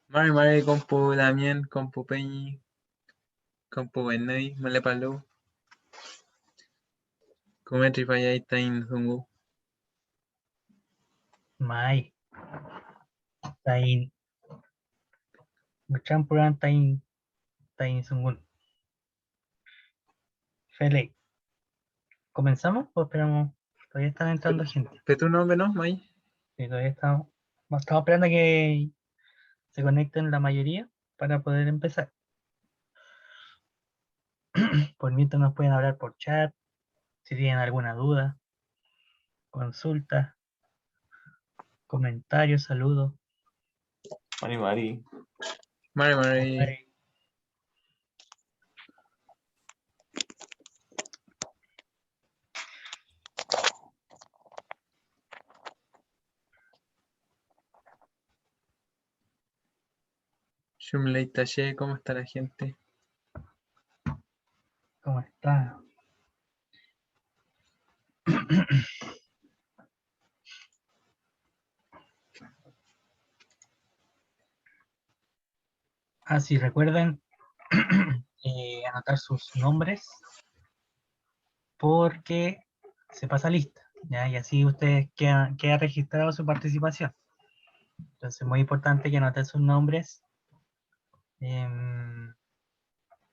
Mare mare compu Damián, compu Peñi, compu Benay, Malepalu, Kumetri Payay Tain Zungu. Mai, tain, bercampuran tain sungun. Fele, ¿comenzamos o esperamos? Todavía están entrando gente. ¿Qué tu nombre no, May? Sí, todavía estamos esperando a que se conecten la mayoría para poder empezar. Por mientras nos pueden hablar por chat, si tienen alguna duda, consulta, comentarios, saludos. Mari Mari. Mare mare. Shumley Taché, ¿cómo está la gente? ¿Cómo está? Sí, recuerden anotar sus nombres porque se pasa lista, ¿ya? Y así ustedes queda registrado su participación. Entonces es muy importante que anoten sus nombres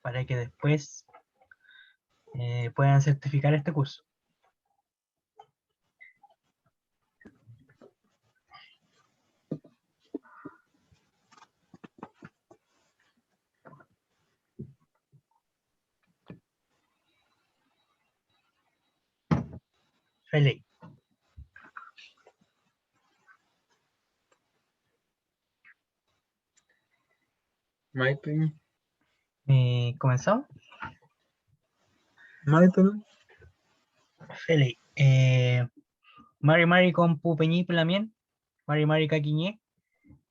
para que después puedan certificar este curso. Feliz. May Peñi. ¿Comenzamos? May Peñi. Feliz. Mari Mari con Pupeñí Plamien, Mari Mari Caquiñé.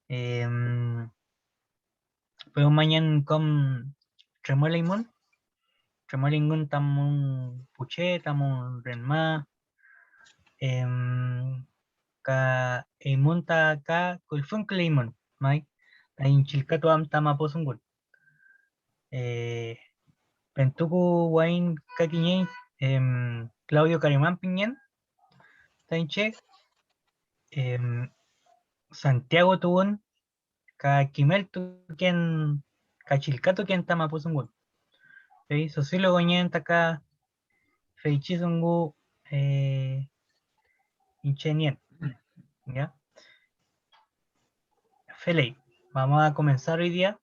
Pero mañana con Tremolimón. Tremolimón tamun Puché, tamun Renma. Ka Munta ka Kulfun Kleiman, Mai. Tayin Chilcato am Tamaposungun. Pentuku Wain Caquiñé. Claudio Carimán Piñén. Tainche. Santiago Tubón. Ka Kimel Tuken. Kachilcato Kien Tamaposungun. Sociólogo ñen taka Feichisungu Inchenien. ¿Ya? Feley, vamos a comenzar hoy día.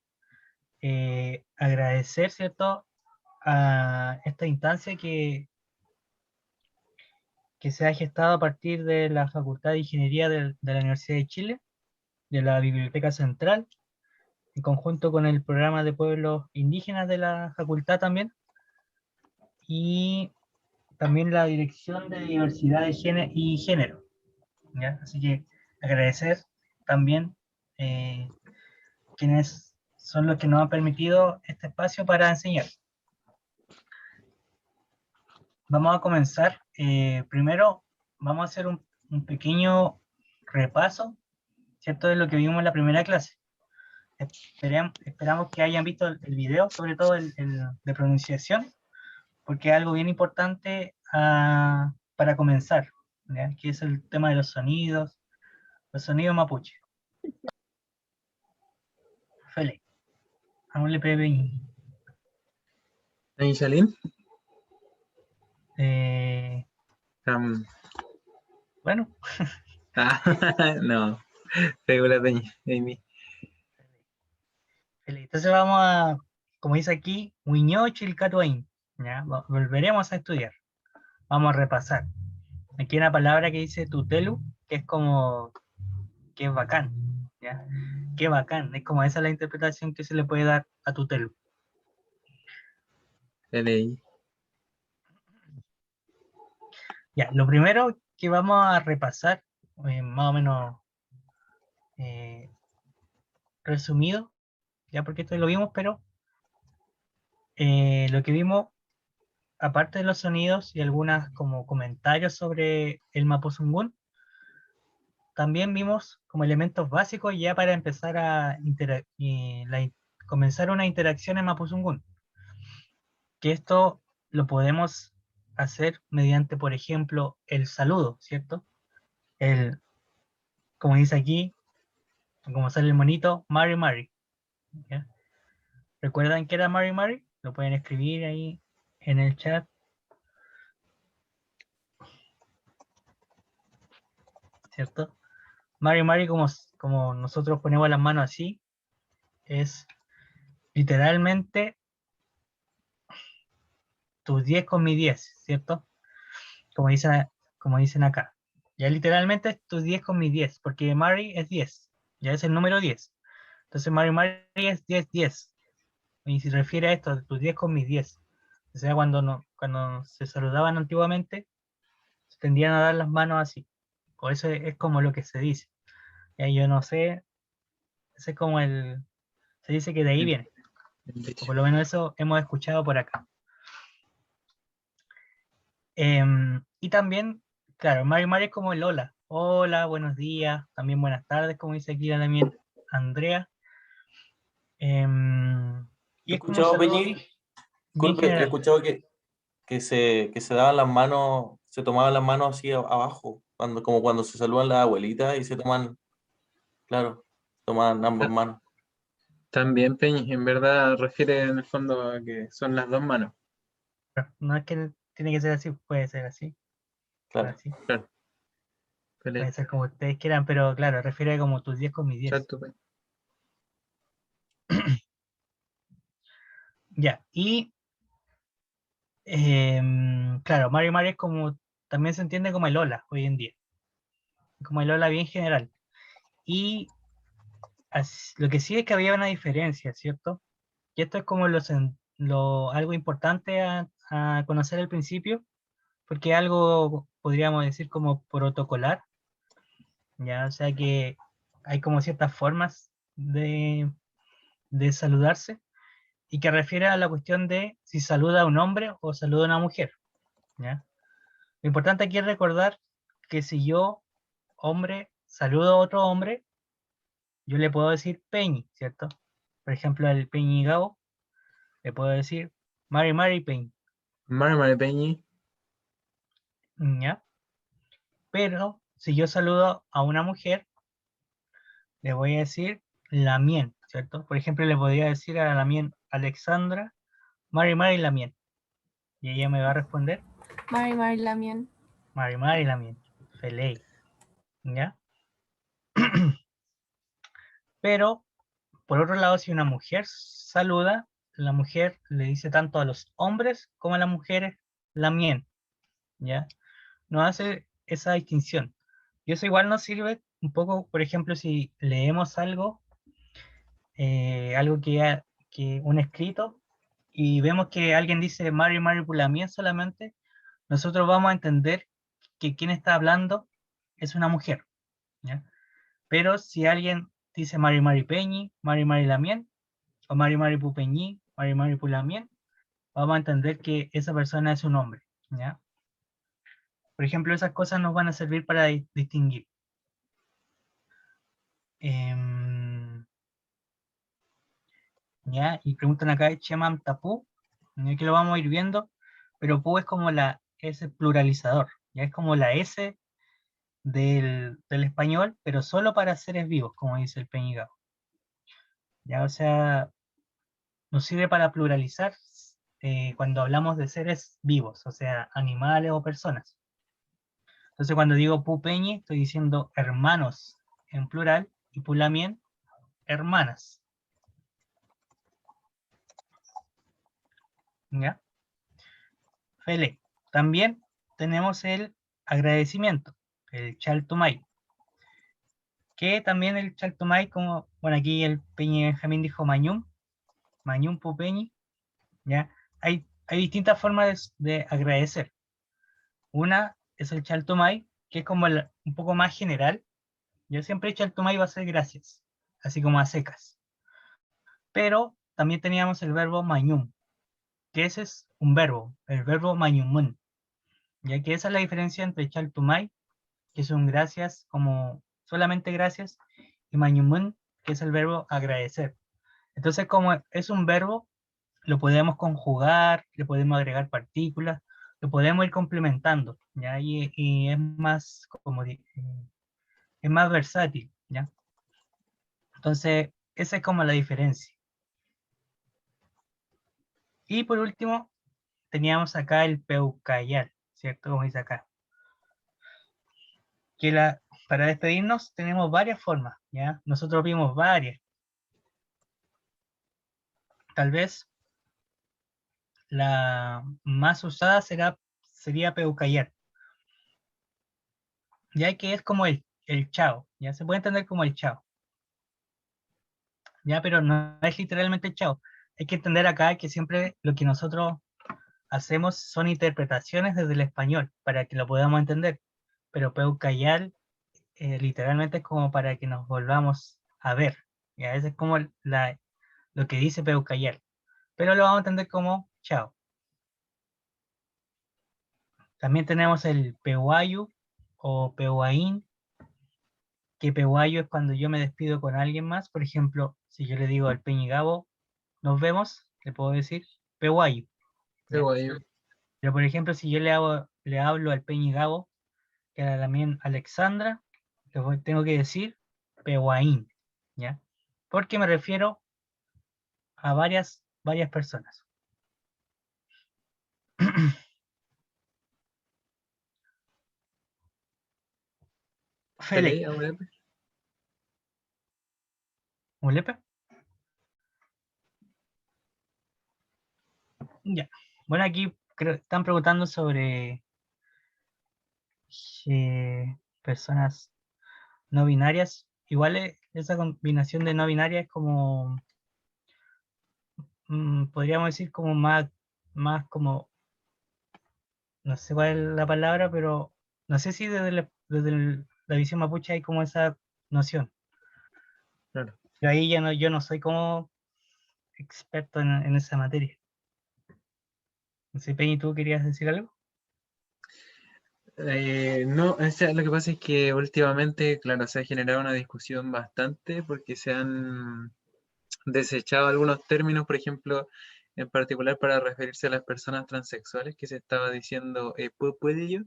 Agradecer, ¿cierto?, a esta instancia que se ha gestado a partir de la Facultad de Ingeniería de la Universidad de Chile, de la Biblioteca Central, en conjunto con el programa de pueblos indígenas de la facultad también, y también la Dirección de Diversidad y Género. ¿Ya? Así que agradecer también quienes son los que nos han permitido este espacio para enseñar. Vamos a comenzar. Primero vamos a hacer un pequeño repaso, ¿cierto?, de lo que vimos en la primera clase. Esperamos que hayan visto el video, sobre todo el de pronunciación, porque es algo bien importante para comenzar, ¿ya?, que es el tema de los sonidos mapuche. Feliz. Aún le pegué. ¿Peñi Salim? Bueno. No. Regula Peñi, Amy. Entonces vamos a, como dice aquí, Huiñochilcatuain, ¿ya? Volveremos a estudiar. Vamos a repasar. Aquí hay una palabra que dice tutelu, que es como, que es bacán, ¿ya? Qué bacán, es como esa la interpretación que se le puede dar a tutelu. Leí. Ya, lo primero que vamos a repasar, más o menos resumido, ya porque esto lo vimos, pero lo que vimos, aparte de los sonidos y algunas como comentarios sobre el Mapuzungún, también vimos como elementos básicos ya para empezar a comenzar una interacción en Mapuzungún. Que esto lo podemos hacer mediante, por ejemplo, el saludo, ¿cierto? Como dice aquí, como sale el monito, Mari Mari. ¿Ya? ¿Recuerdan qué era Mari Mari? Lo pueden escribir ahí en el chat. ¿Cierto? Mari Mari, como nosotros ponemos las manos así, es literalmente tus 10 con mi 10, ¿cierto? Como dicen acá. Ya literalmente es tus 10 con mi 10, porque Mari es 10, ya es el número 10. Entonces Mari Mari es 10, 10. Y se refiere a esto, tus 10 con mis 10. O sea, cuando se saludaban antiguamente, se tendían a dar las manos así. Por eso es como lo que se dice. Ya yo no sé, ese es como se dice que de ahí viene. el O dicho. por lo menos eso hemos escuchado por acá. Y también, claro, Mari Mari es como el hola. Hola, buenos días, también buenas tardes, como dice aquí también Andrea. Y He es como un escuchado, saludo Peñi, bien disculpe, he general. escuchado que se daban las manos, se tomaban las manos así abajo, como cuando se saludan las abuelitas y se toman, claro, toman ambas Ta- manos. También Peñi, en verdad refiere en el fondo a que son las dos manos. No es que tiene que ser así, puede ser así, Claro. así. Claro. Puede Pelea. ser como ustedes quieran, pero claro, refiere como tus 10 con mis 10. Chato, Peñi. Ya, y claro, Mario Mario es como, también se entiende como el hola hoy en día, como el hola bien general. Y lo que sí es que había una diferencia, ¿cierto? Y esto es como algo importante a conocer al principio, porque algo podríamos decir como protocolar, ya, o sea que hay como ciertas formas de saludarse y que refiere a la cuestión de si saluda a un hombre o saluda a una mujer, ¿ya? Lo importante aquí es recordar que si yo, hombre, saludo a otro hombre, yo le puedo decir Peñi, ¿cierto? Por ejemplo, al Peñigao le puedo decir Mari Mari Peñi, Mármare Peñi. ¿ya? Pero si yo saludo a una mujer, le voy a decir Lamien, ¿cierto? Por ejemplo, le podría decir a Lamien Alexandra, Mari Mari Lamien, y ella me va a responder Mari Mari Lamien. Mari Mari Lamien, Feley, ¿ya? Pero, por otro lado, si una mujer saluda, la mujer le dice tanto a los hombres como a las mujeres Lamien, ¿ya? No hace esa distinción. Y eso igual nos sirve un poco, por ejemplo, si leemos algo que un escrito, y vemos que alguien dice Mari Mari Lamien solamente, nosotros vamos a entender que quien está hablando es una mujer, ¿ya? Pero si alguien dice Mari Mari Peñi, Mari Mari Lamien, o Mari Mari Pupeñi, Mari Mari Pulamien, vamos a entender que esa persona es un hombre, ¿ya? Por ejemplo, esas cosas nos van a servir para distinguir. ¿Ya? Y preguntan acá, Chemam Tapu, que lo vamos a ir viendo, pero Pu es como la S pluralizador, ya es como la S del español, pero solo para seres vivos, como dice el Peñigao. Ya, o sea, nos sirve para pluralizar cuando hablamos de seres vivos, o sea, animales o personas. Entonces, cuando digo Pupeñi, estoy diciendo hermanos en plural y Pulamien, hermanas. ¿Ya? Fele. También tenemos el agradecimiento, el Chaltumay. Que también el Chaltumay, como, bueno, aquí el Peñi Benjamín dijo Mañum, Mañum Pupeñi, ¿ya? Hay distintas formas de agradecer. Una es el Chaltumay, que es como un poco más general. Yo siempre he dicho Chaltumay va a ser gracias, así como a secas. Pero también teníamos el verbo mañum, que ese es un verbo, el verbo mañumun, ya que esa es la diferencia entre Chaltumay, que es un gracias como solamente gracias, y mañumun, que es el verbo agradecer. Entonces, como es un verbo, lo podemos conjugar, le podemos agregar partículas, lo podemos ir complementando, ¿ya? Y es más, es más versátil, ¿ya? Entonces, esa es como la diferencia. Y por último, teníamos acá el peucayal, ¿cierto? Como dice acá. Para despedirnos tenemos varias formas, ¿ya? Nosotros vimos varias. Tal vez la más usada sería peucayal, ya que es como el chao, ya se puede entender como el chao, ya, pero no es literalmente el chao. Hay que entender acá que siempre lo que nosotros hacemos son interpretaciones desde el español para que lo podamos entender, pero peucayal literalmente es como para que nos volvamos a ver, y a veces es como lo que dice peucayal, pero lo vamos a entender como chao. También tenemos el pehuayu o pehuaín, que pehuayu es cuando yo me despido con alguien más. Por ejemplo, si yo le digo al Peñigabo, nos vemos, le puedo decir pehuayu, Qué ¿ya? guay. Pero por ejemplo, si yo le hablo al Peñigabo, que era también Alexandra, tengo que decir pehuaín, ¿ya? Porque me refiero a varias personas. Fele, Feliz, abuelo. ¿Mulepe? Ya. Bueno, aquí están preguntando sobre personas no binarias. Igual esa combinación de no binaria es como, podríamos decir como más como, no sé cuál es la palabra, pero no sé si la visión mapuche hay como esa noción. Claro. Pero ahí ya no, yo no soy como experto en esa materia. No sé, Peña, ¿tú querías decir algo? No, o sea, lo que pasa es que últimamente, claro, se ha generado una discusión bastante porque se han desechado algunos términos, por ejemplo, en particular para referirse a las personas transexuales, que se estaba diciendo puede yo,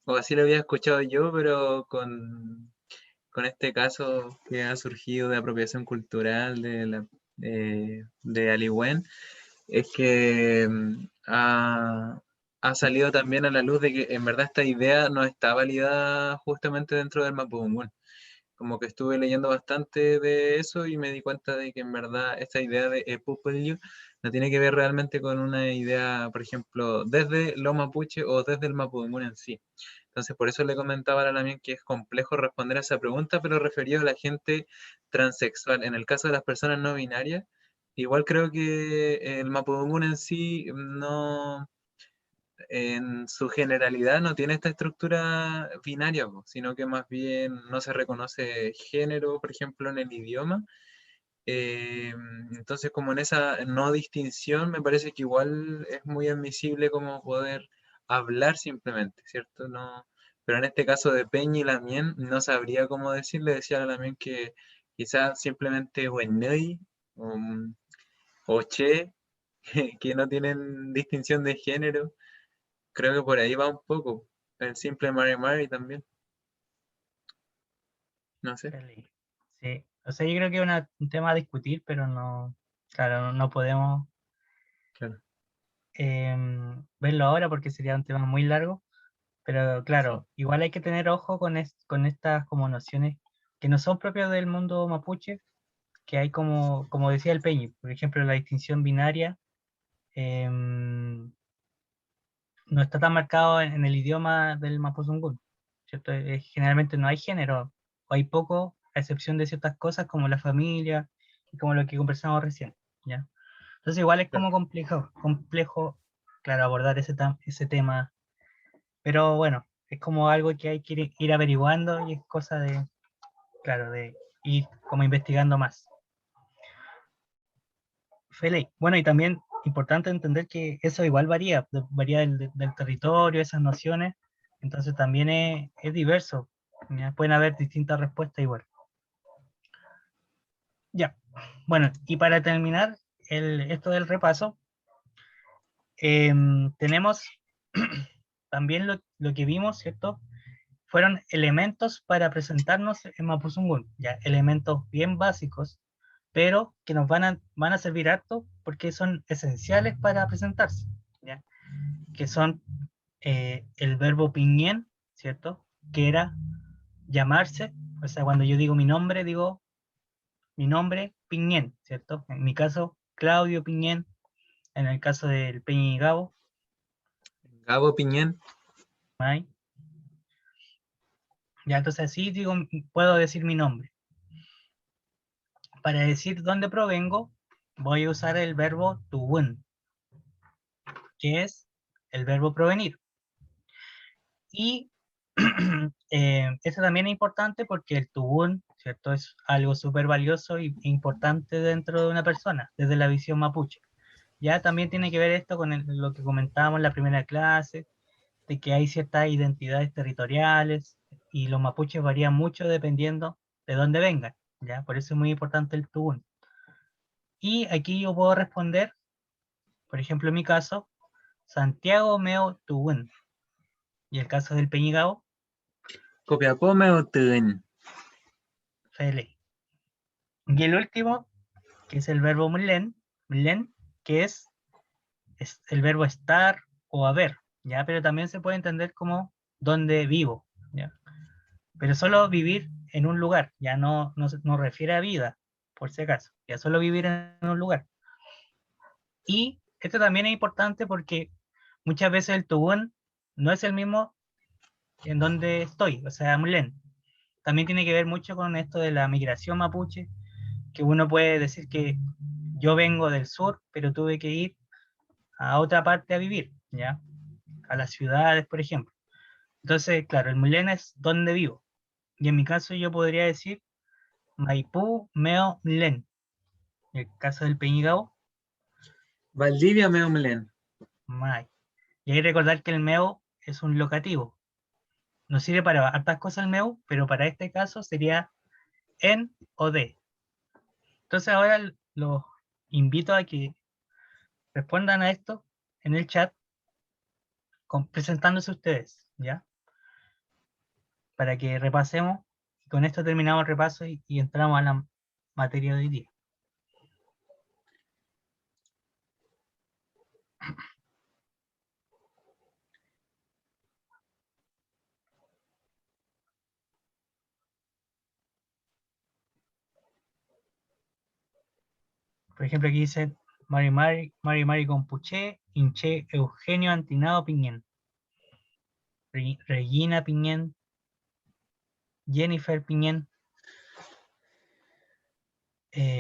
o así lo había escuchado yo, pero con este caso que ha surgido de apropiación cultural de Aliwen, es que ha salido también a la luz de que en verdad esta idea no está validada justamente dentro del Mapudungun. Como que estuve leyendo bastante de eso y me di cuenta de que en verdad esta idea de Epupelio no tiene que ver realmente con una idea, por ejemplo, desde lo mapuche o desde el Mapudungun en sí. Entonces, por eso le comentaba a la Lamien que es complejo responder a esa pregunta, pero referido a la gente transexual. En el caso de las personas no binarias, igual creo que el Mapudungun en sí no, en su generalidad no tiene esta estructura binaria, po, sino que más bien no se reconoce género, por ejemplo, en el idioma. Eh, entonces, como en esa no distinción, me parece que igual es muy admisible como poder hablar simplemente, ¿cierto? No, pero en este caso de Peña y Lamien, no sabría cómo decirle, decía a Lamien que quizás simplemente Wenei o, o Che, que no tienen distinción de género. Creo que por ahí va un poco. El simple Mary Mary también. No sé. Sí, o sea, yo creo que es un tema a discutir, pero no, claro, no podemos Claro. verlo ahora porque sería un tema muy largo, pero Sí. claro, igual hay que tener ojo con estas como nociones que no son propias del mundo mapuche, que hay como decía el Peñi, por ejemplo, la distinción binaria em, no está tan marcado en el idioma del mapuzungún, ¿cierto? Generalmente no hay género, o hay poco, a excepción de ciertas cosas como la familia y como lo que conversamos recién, ¿ya? Entonces igual es Claro. como complejo, claro, abordar ese tema, pero bueno, es como algo que hay que ir averiguando y es cosa de, claro, de ir como investigando más. Fele, bueno, y también importante entender que eso igual varía, varía del territorio, esas nociones, entonces también es diverso. ¿ya? Pueden haber distintas respuestas igual. Ya, bueno, y para terminar esto del repaso, tenemos también lo que vimos, ¿cierto? Fueron elementos para presentarnos en Mapuzungún, ya, elementos bien básicos, pero que nos van a servir harto porque son esenciales para presentarse, ¿ya? Que son el verbo piñén, ¿cierto? Que era llamarse, o sea, cuando yo digo mi nombre, digo mi nombre, Piñén, ¿cierto? En mi caso, Claudio Piñén, en el caso del Peña y Gabo, Gabo Piñén. May. Ya, entonces así digo, puedo decir mi nombre. Para decir dónde provengo, voy a usar el verbo tuwun, que es el verbo provenir. Y eso también es importante porque el tuwun, ¿cierto? Es algo súper valioso e importante dentro de una persona, desde la visión mapuche. Ya también tiene que ver esto con lo que comentábamos en la primera clase, de que hay ciertas identidades territoriales y los mapuches varían mucho dependiendo de dónde vengan, ¿ya? Por eso es muy importante el tuwun. Y aquí yo puedo responder, por ejemplo, en mi caso, Santiago Meo Tuwun. Y el caso del Peñigao, Copiapó Meutén. Fele. Y el último, que es el verbo mlen, que es el verbo estar o haber, ¿ya? Pero también se puede entender como donde vivo, ¿ya? Pero solo vivir en un lugar, ya no refiere a vida, por si acaso, ya solo vivir en un lugar. Y esto también es importante porque muchas veces el Tubún no es el mismo en donde estoy, o sea, Mulén. También tiene que ver mucho con esto de la migración mapuche, que uno puede decir que yo vengo del sur, pero tuve que ir a otra parte a vivir, ¿ya? A las ciudades, por ejemplo. Entonces, claro, el Mulén es donde vivo. Y en mi caso yo podría decir Maipú, Meo, Mlen. En el caso del Peñigao, Valdivia Meumlen. May. Y hay que recordar que el Meo es un locativo. Nos sirve para hartas cosas el Meo, pero para este caso sería en o de. Entonces ahora los invito a que respondan a esto en el chat presentándose ustedes, ¿ya? Para que repasemos. Y con esto terminamos el repaso y entramos a la materia de hoy día. Por ejemplo, aquí dice Mari Compuché, Inche Eugenio Antinado Piñén, Regina Piñén, Jennifer Piñén,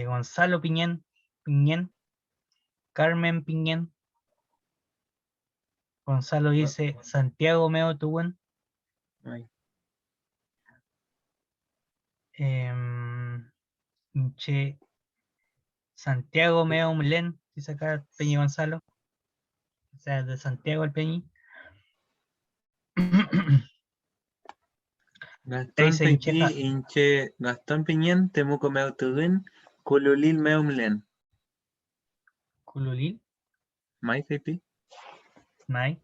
Gonzalo Piñén, Carmen Piñén, Gonzalo dice Santiago Meo Tuwen, Ay. Inche Santiago Meo Mlen, dice acá Peñi Gonzalo, o sea, de Santiago al Peñi. Gastón Dice Peipí, Incheja, Inche, Gastón Piñén, Temuco Meutén, Cululil Meumlen. Cululil, Mai Peipí. May.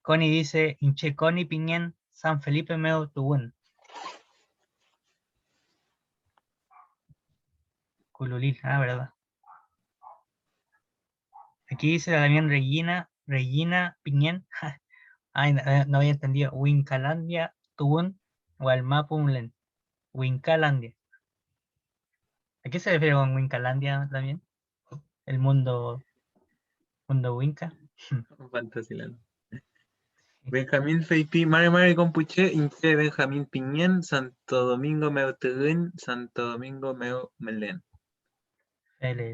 Connie dice Inche Connie Piñén, San Felipe Meo Tuwen. Cululil, verdad. Aquí dice también Regina Piñén. Ay, no había entendido. Wincalandia, Tubun, o Almapumlen. Wincalandia. ¿A qué se refiere con Wincalandia también? El mundo Winca. Fantasilando. Benjamín Feipí, Mare Compuche, Inche Benjamín Piñén, Santo Domingo Meutén, Santo Domingo Meumlen.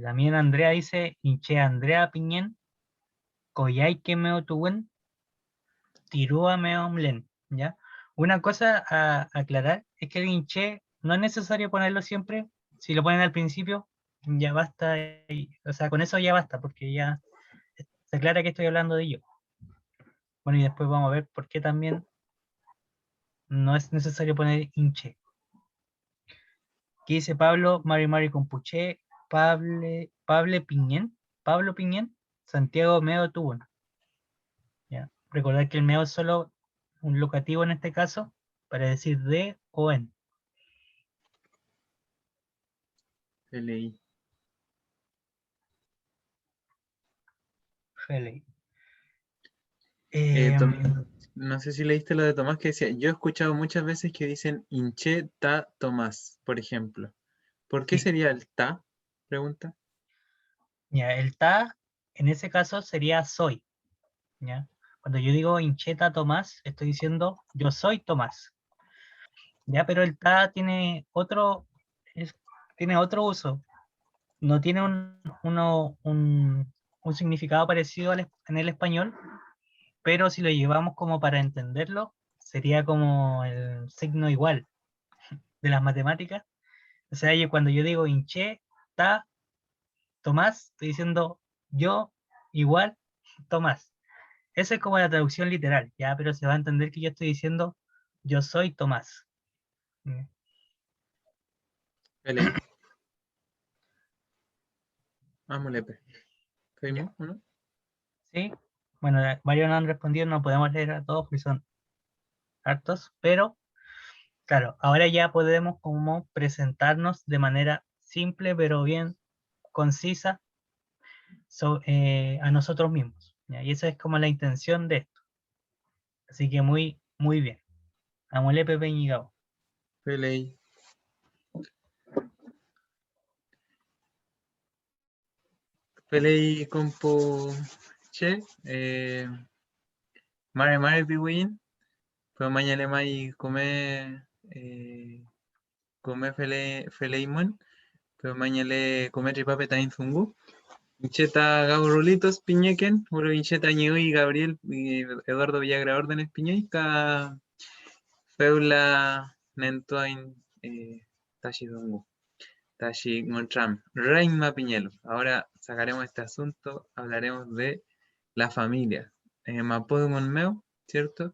También Andrea dice Inche Andrea Piñén, Coyhaique Meo Tubun, Tirúa Meo Mlen. ¿Ya? Una cosa a aclarar es que el Inche no es necesario ponerlo siempre. Si lo ponen al principio, ya basta. O sea, con eso ya basta, porque ya se aclara que estoy hablando de yo. Bueno, y después vamos a ver por qué también no es necesario poner inche. Aquí dice Pablo, Mari Compuché, Pablo Piñén, Santiago Meo Tubón. ¿Ya? Recordad que el meo es solo un locativo en este caso para decir de o en. Leí. Relay. No sé si leíste lo de Tomás que decía, yo he escuchado muchas veces que dicen hinché ta Tomás, por ejemplo. ¿Por qué Sí, sería el ta? Pregunta. ya, el ta en ese caso sería soy. ¿Ya? Cuando yo digo hincheta Tomás, estoy diciendo yo soy Tomás. ¿Ya? Pero el ta tiene otro uso. No tiene un significado parecido en el español, pero si lo llevamos como para entenderlo, sería como el signo igual de las matemáticas. O sea, cuando yo digo hinché, ta, Tomás, estoy diciendo yo igual Tomás. Esa es como la traducción literal, ya, pero se va a entender que yo estoy diciendo yo soy Tomás. ¿Mm? Leí. Vámonos, Ya. ¿Fuimos o no? Sí, bueno, varios no han respondido, no podemos leer a todos porque son hartos, pero claro, ahora ya podemos como presentarnos de manera simple pero bien concisa a nosotros mismos. ¿Ya? Y esa es como la intención de esto. Así que muy, muy bien. Amole Pepe Ñigao. Leí. Leí compo che. Mare piwin. Pues mañana mai come feleimon. Pues mañana come tripape tain zungu. Incheta Gabo Rulitos Piñequen, Uro Incheta Ñeui Gabriel y Eduardo Villagra Órdenes Piñeica, Feula Nentoain Tashidungu, Tashi Montram, Reina Piñelo. Ahora sacaremos este asunto, hablaremos de la familia. Mapodumon Meu, ¿cierto?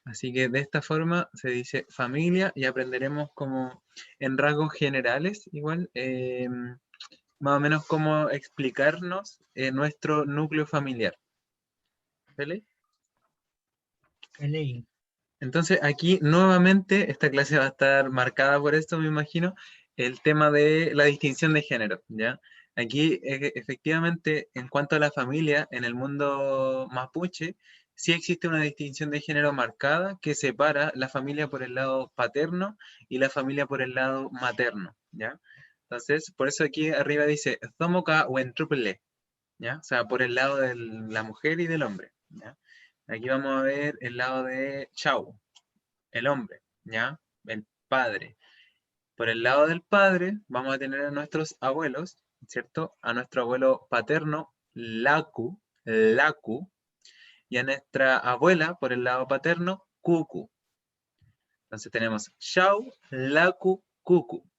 Así que de esta forma se dice familia y aprenderemos como en rasgos generales, igual, más o menos cómo explicarnos nuestro núcleo familiar. ¿Vale? Leí. Entonces aquí nuevamente esta clase va a estar marcada por esto, me imagino, el tema de la distinción de género, ¿ya? Aquí efectivamente en cuanto a la familia en el mundo mapuche, sí existe una distinción de género marcada que separa la familia por el lado paterno y la familia por el lado materno, ¿ya? Entonces, por eso aquí arriba dice Zomoka Wentrupele, ¿ya? O sea, por el lado de la mujer y del hombre, ¿ya? Aquí vamos a ver el lado de Chau, el hombre, ¿ya? El padre. Por el lado del padre vamos a tener a nuestros abuelos, ¿cierto? A nuestro abuelo paterno, Laku, y a nuestra abuela por el lado paterno, Kuku. Entonces tenemos Chau, Laku, Kuku.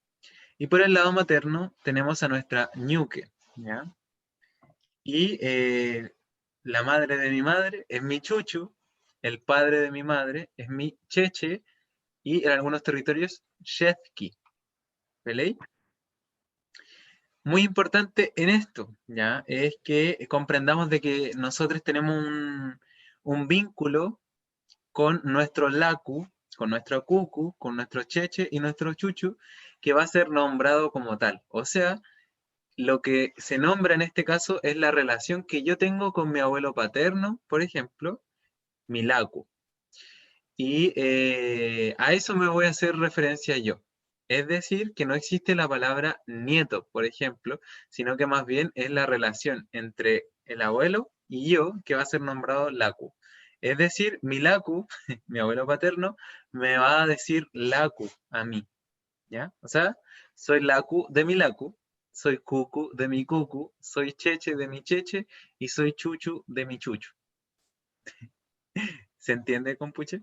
Y por el lado materno tenemos a nuestra Ñuque, ¿ya? Y la madre de mi madre es mi chuchu, el padre de mi madre es mi cheche y en algunos territorios shefki. ¿Vale? Muy importante en esto, ¿ya? Es que comprendamos de que nosotros tenemos un vínculo con nuestro laku, con nuestro cucu, con nuestro cheche y nuestro chuchu, que va a ser nombrado como tal. O sea, lo que se nombra en este caso es la relación que yo tengo con mi abuelo paterno, por ejemplo, mi laku. Y a eso me voy a hacer referencia yo. Es decir, que no existe la palabra nieto, por ejemplo, sino que más bien es la relación entre el abuelo y yo que va a ser nombrado laku. Es decir, mi laku, mi abuelo paterno, me va a decir laku a mí, ¿ya? O sea, soy laku de mi laku, soy cucu de mi cucu, soy cheche de mi cheche y soy chuchu de mi chuchu. ¿Se entiende, compuche?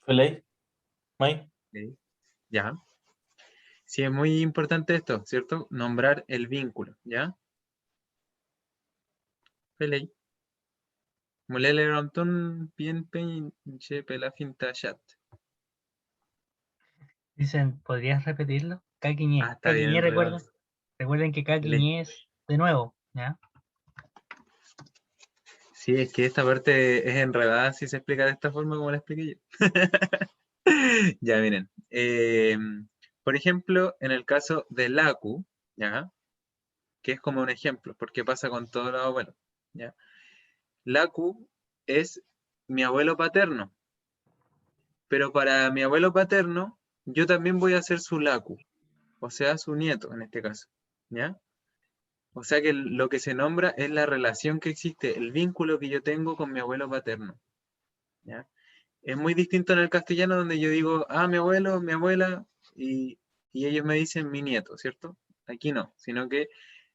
¿Feley? ¿May? Sí. Ya. Sí, es muy importante esto, ¿cierto? Nombrar el vínculo, ¿ya? Peley. Mulele Ramton, bien pinche pelafin chat. Dicen, ¿podrías repetirlo? Caquiñé. Está bien Caquiñé, enredado. recuerden que Caquiñé es de nuevo, ¿ya? Sí, es que esta parte es enredada si se explica de esta forma como la expliqué yo. Ya, miren. Por ejemplo, en el caso de Laku, ¿ya? Que es como un ejemplo, porque pasa con todos los abuelos, ¿ya? Laku es mi abuelo paterno, pero para mi abuelo paterno, yo también voy a ser su Laku, o sea, su nieto en este caso, ¿ya? O sea que lo que se nombra es la relación que existe, el vínculo que yo tengo con mi abuelo paterno, ¿ya? Es muy distinto en el castellano donde yo digo, mi abuelo, mi abuela, y ellos me dicen mi nieto, ¿cierto? Aquí no, sino que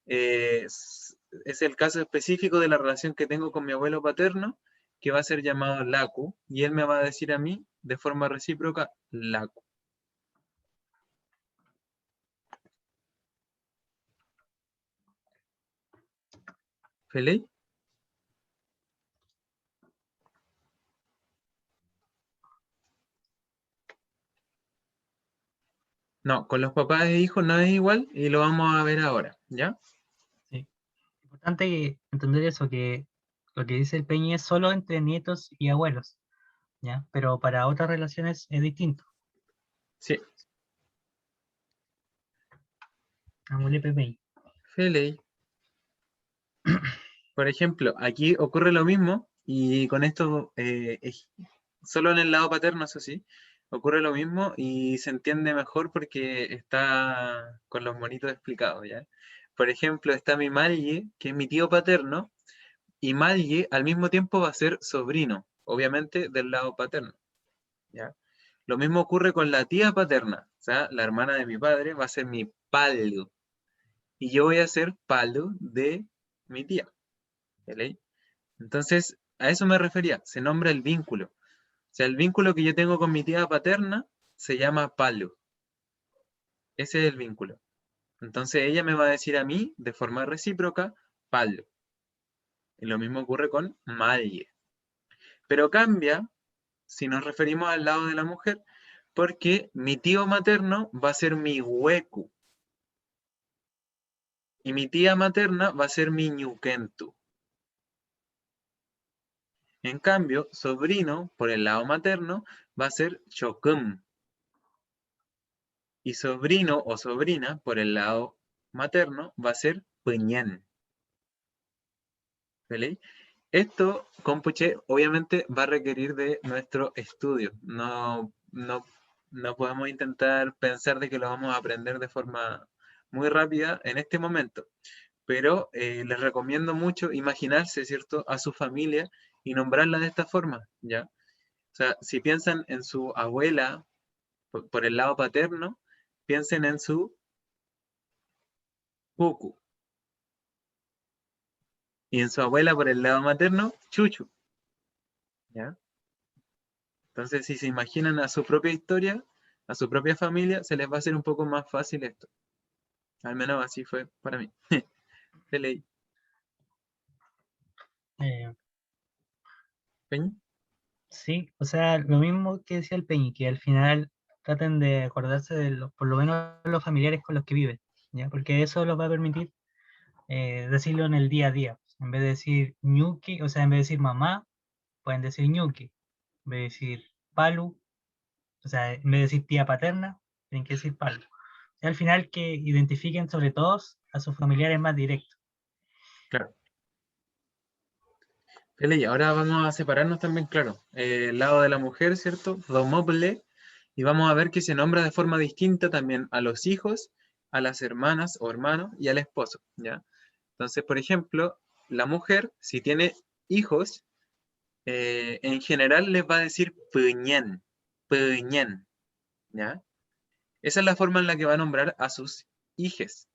es el caso específico de la relación que tengo con mi abuelo paterno, que va a ser llamado Laku, y él me va a decir a mí, de forma recíproca, Laku. ¿Feliz? No, con los papás e hijos no es igual, y lo vamos a ver ahora, ¿ya? Sí. Importante entender eso, que lo que dice el Peñi es solo entre nietos y abuelos, ¿ya? Pero para otras relaciones es distinto. Sí, Amule Pepeñi. Feliz. Por ejemplo, aquí ocurre lo mismo y con esto, solo en el lado paterno, eso sí, ocurre lo mismo y se entiende mejor porque está con los monitos explicados, ¿ya? Por ejemplo, está mi Malye, que es mi tío paterno, y Malye al mismo tiempo va a ser sobrino, obviamente del lado paterno, ¿ya? Lo mismo ocurre con la tía paterna, o sea, la hermana de mi padre va a ser mi palo, y yo voy a ser palo de mi tía, ¿vale? Entonces, a eso me refería, se nombra el vínculo. O sea, el vínculo que yo tengo con mi tía paterna se llama palo. Ese es el vínculo. Entonces ella me va a decir a mí, de forma recíproca, palo. Y lo mismo ocurre con malle. Pero cambia si nos referimos al lado de la mujer, porque mi tío materno va a ser mi huecu. Y mi tía materna va a ser mi ñuquentu. En cambio, sobrino, por el lado materno, va a ser chocum. Y sobrino o sobrina, por el lado materno, va a ser peñán. ¿Vale? Esto, compuche, obviamente va a requerir de nuestro estudio. No podemos intentar pensar de que lo vamos a aprender de forma muy rápida en este momento. Pero les recomiendo mucho imaginarse, ¿cierto?, a su familia y nombrarla de esta forma, ¿ya? O sea, si piensan en su abuela por el lado paterno, piensen en su cucu. Y en su abuela por el lado materno, chuchu, ¿ya? Entonces, si se imaginan a su propia historia, a su propia familia, se les va a hacer un poco más fácil esto. Al menos así fue para mí. De ley. Eh, ¿Peña? sí, o sea, lo mismo que decía el Peñi, que al final traten de acordarse de por lo menos los familiares con los que viven, ¿ya? Porque eso los va a permitir decirlo en el día a día. En vez de decir ñuki, o sea, en vez de decir mamá, pueden decir ñuki. En vez de decir palu, o sea, en vez de decir tía paterna, tienen que decir palu. Y al final que identifiquen sobre todo a sus familiares más directos. Claro. De ley. Ahora vamos a separarnos también, claro. El lado de la mujer, ¿cierto? Domoble. Y vamos a ver que se nombra de forma distinta también a los hijos, a las hermanas o hermanos y al esposo, ¿ya? Entonces, por ejemplo, la mujer, si tiene hijos, en general les va a decir peñán, peñán, ¿ya? Esa es la forma en la que va a nombrar a sus hijos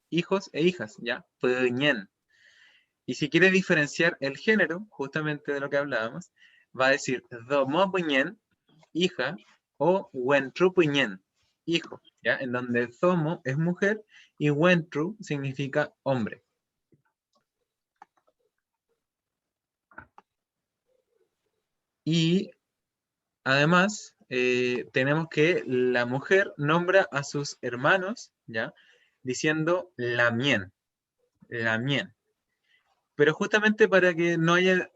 e hijas, ¿ya? Peñán. Y si quiere diferenciar el género, justamente de lo que hablábamos, va a decir domopuñén, hija, o wentrupuñén, hijo, ¿ya? En donde domo es mujer y wentru significa hombre. Y además, tenemos que la mujer nombra a sus hermanos, ¿ya? Diciendo la mien, pero justamente para que no haya,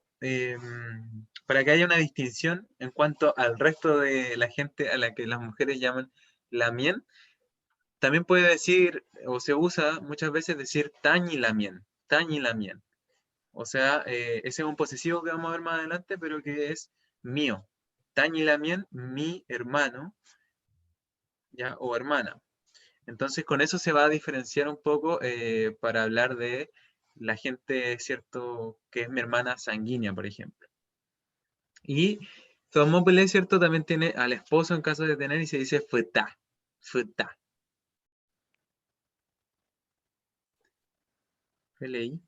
para que haya una distinción en cuanto al resto de la gente a la que las mujeres llaman la mien, también puede decir, o se usa muchas veces decir tañi la mien. O sea, ese es un posesivo que vamos a ver más adelante, pero que es mío. Tañi la mien, mi hermano, ¿ya? O hermana. Entonces, con eso se va a diferenciar un poco para hablar de la gente, ¿cierto? Que es mi hermana sanguínea, por ejemplo. Y Tomópolis, ¿cierto? También tiene al esposo en caso de tener y se dice futa. Futa. Leí.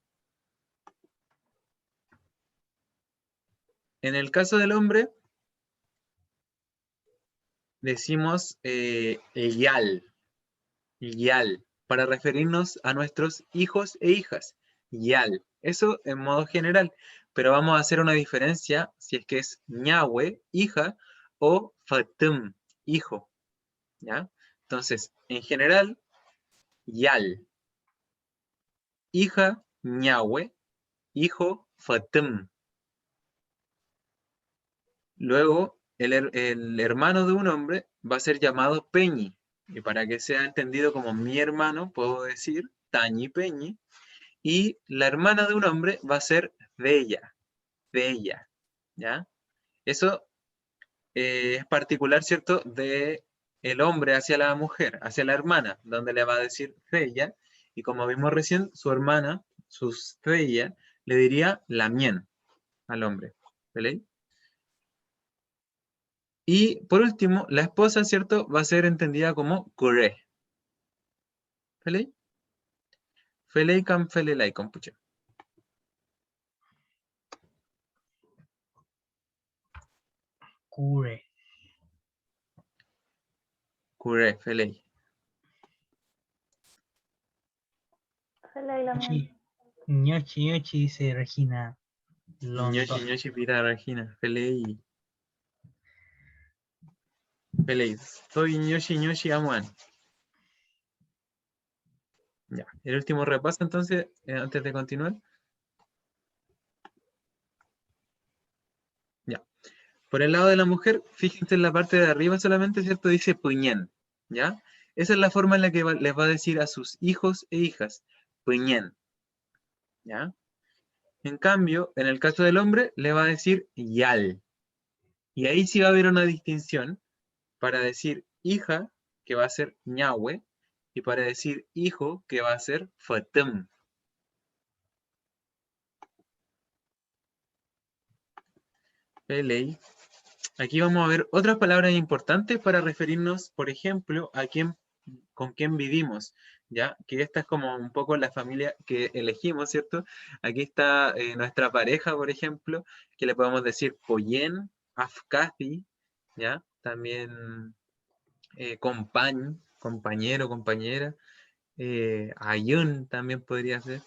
En el caso del hombre, decimos yal, para referirnos a nuestros hijos e hijas. Yal. Eso en modo general. Pero vamos a hacer una diferencia si es que es ñahue, hija, o fatum, hijo. ¿Ya? Entonces, en general, yal. Hija, ñahue, hijo, fatum. Luego, el hermano de un hombre va a ser llamado Peñi. Y para que sea entendido como mi hermano, puedo decir Tañi Peñi. Y la hermana de un hombre va a ser Bella. Bella. ¿Ya? Eso es particular, ¿cierto? De el hombre hacia la mujer, hacia la hermana, donde le va a decir Bella. Y como vimos recién, su hermana, sus Bella, le diría la mien al hombre. ¿Vale? Y por último, la esposa, ¿cierto? Va a ser entendida como Kure. ¿Felei? Felei kan felelai kompuche. Cure. Kure, felei. Ñochi, ñochi, ñochi, dice Regina Ñoshi, London. ñoshi, pira, Regina. Felei. Felei. Soy ñoshi, ñoshi, amuan. Ya. El último repaso, entonces, antes de continuar. Ya. Por el lado de la mujer, fíjense en la parte de arriba solamente, ¿cierto? Dice puñen. ¿Ya? Esa es la forma en la que les va a decir a sus hijos e hijas. Puñen. ¿Ya? En cambio, en el caso del hombre, le va a decir yal. Y ahí sí va a haber una distinción para decir hija, que va a ser ñahue, y para decir hijo, que va a ser fatem. Pelei. Aquí vamos a ver otras palabras importantes para referirnos, por ejemplo, a quién, con quién vivimos, ¿ya? Que esta es como un poco la familia que elegimos, ¿cierto? Aquí está nuestra pareja, por ejemplo, que le podemos decir Poyen, Afkati, ¿ya? También compañero, compañera, Ayun también podría ser,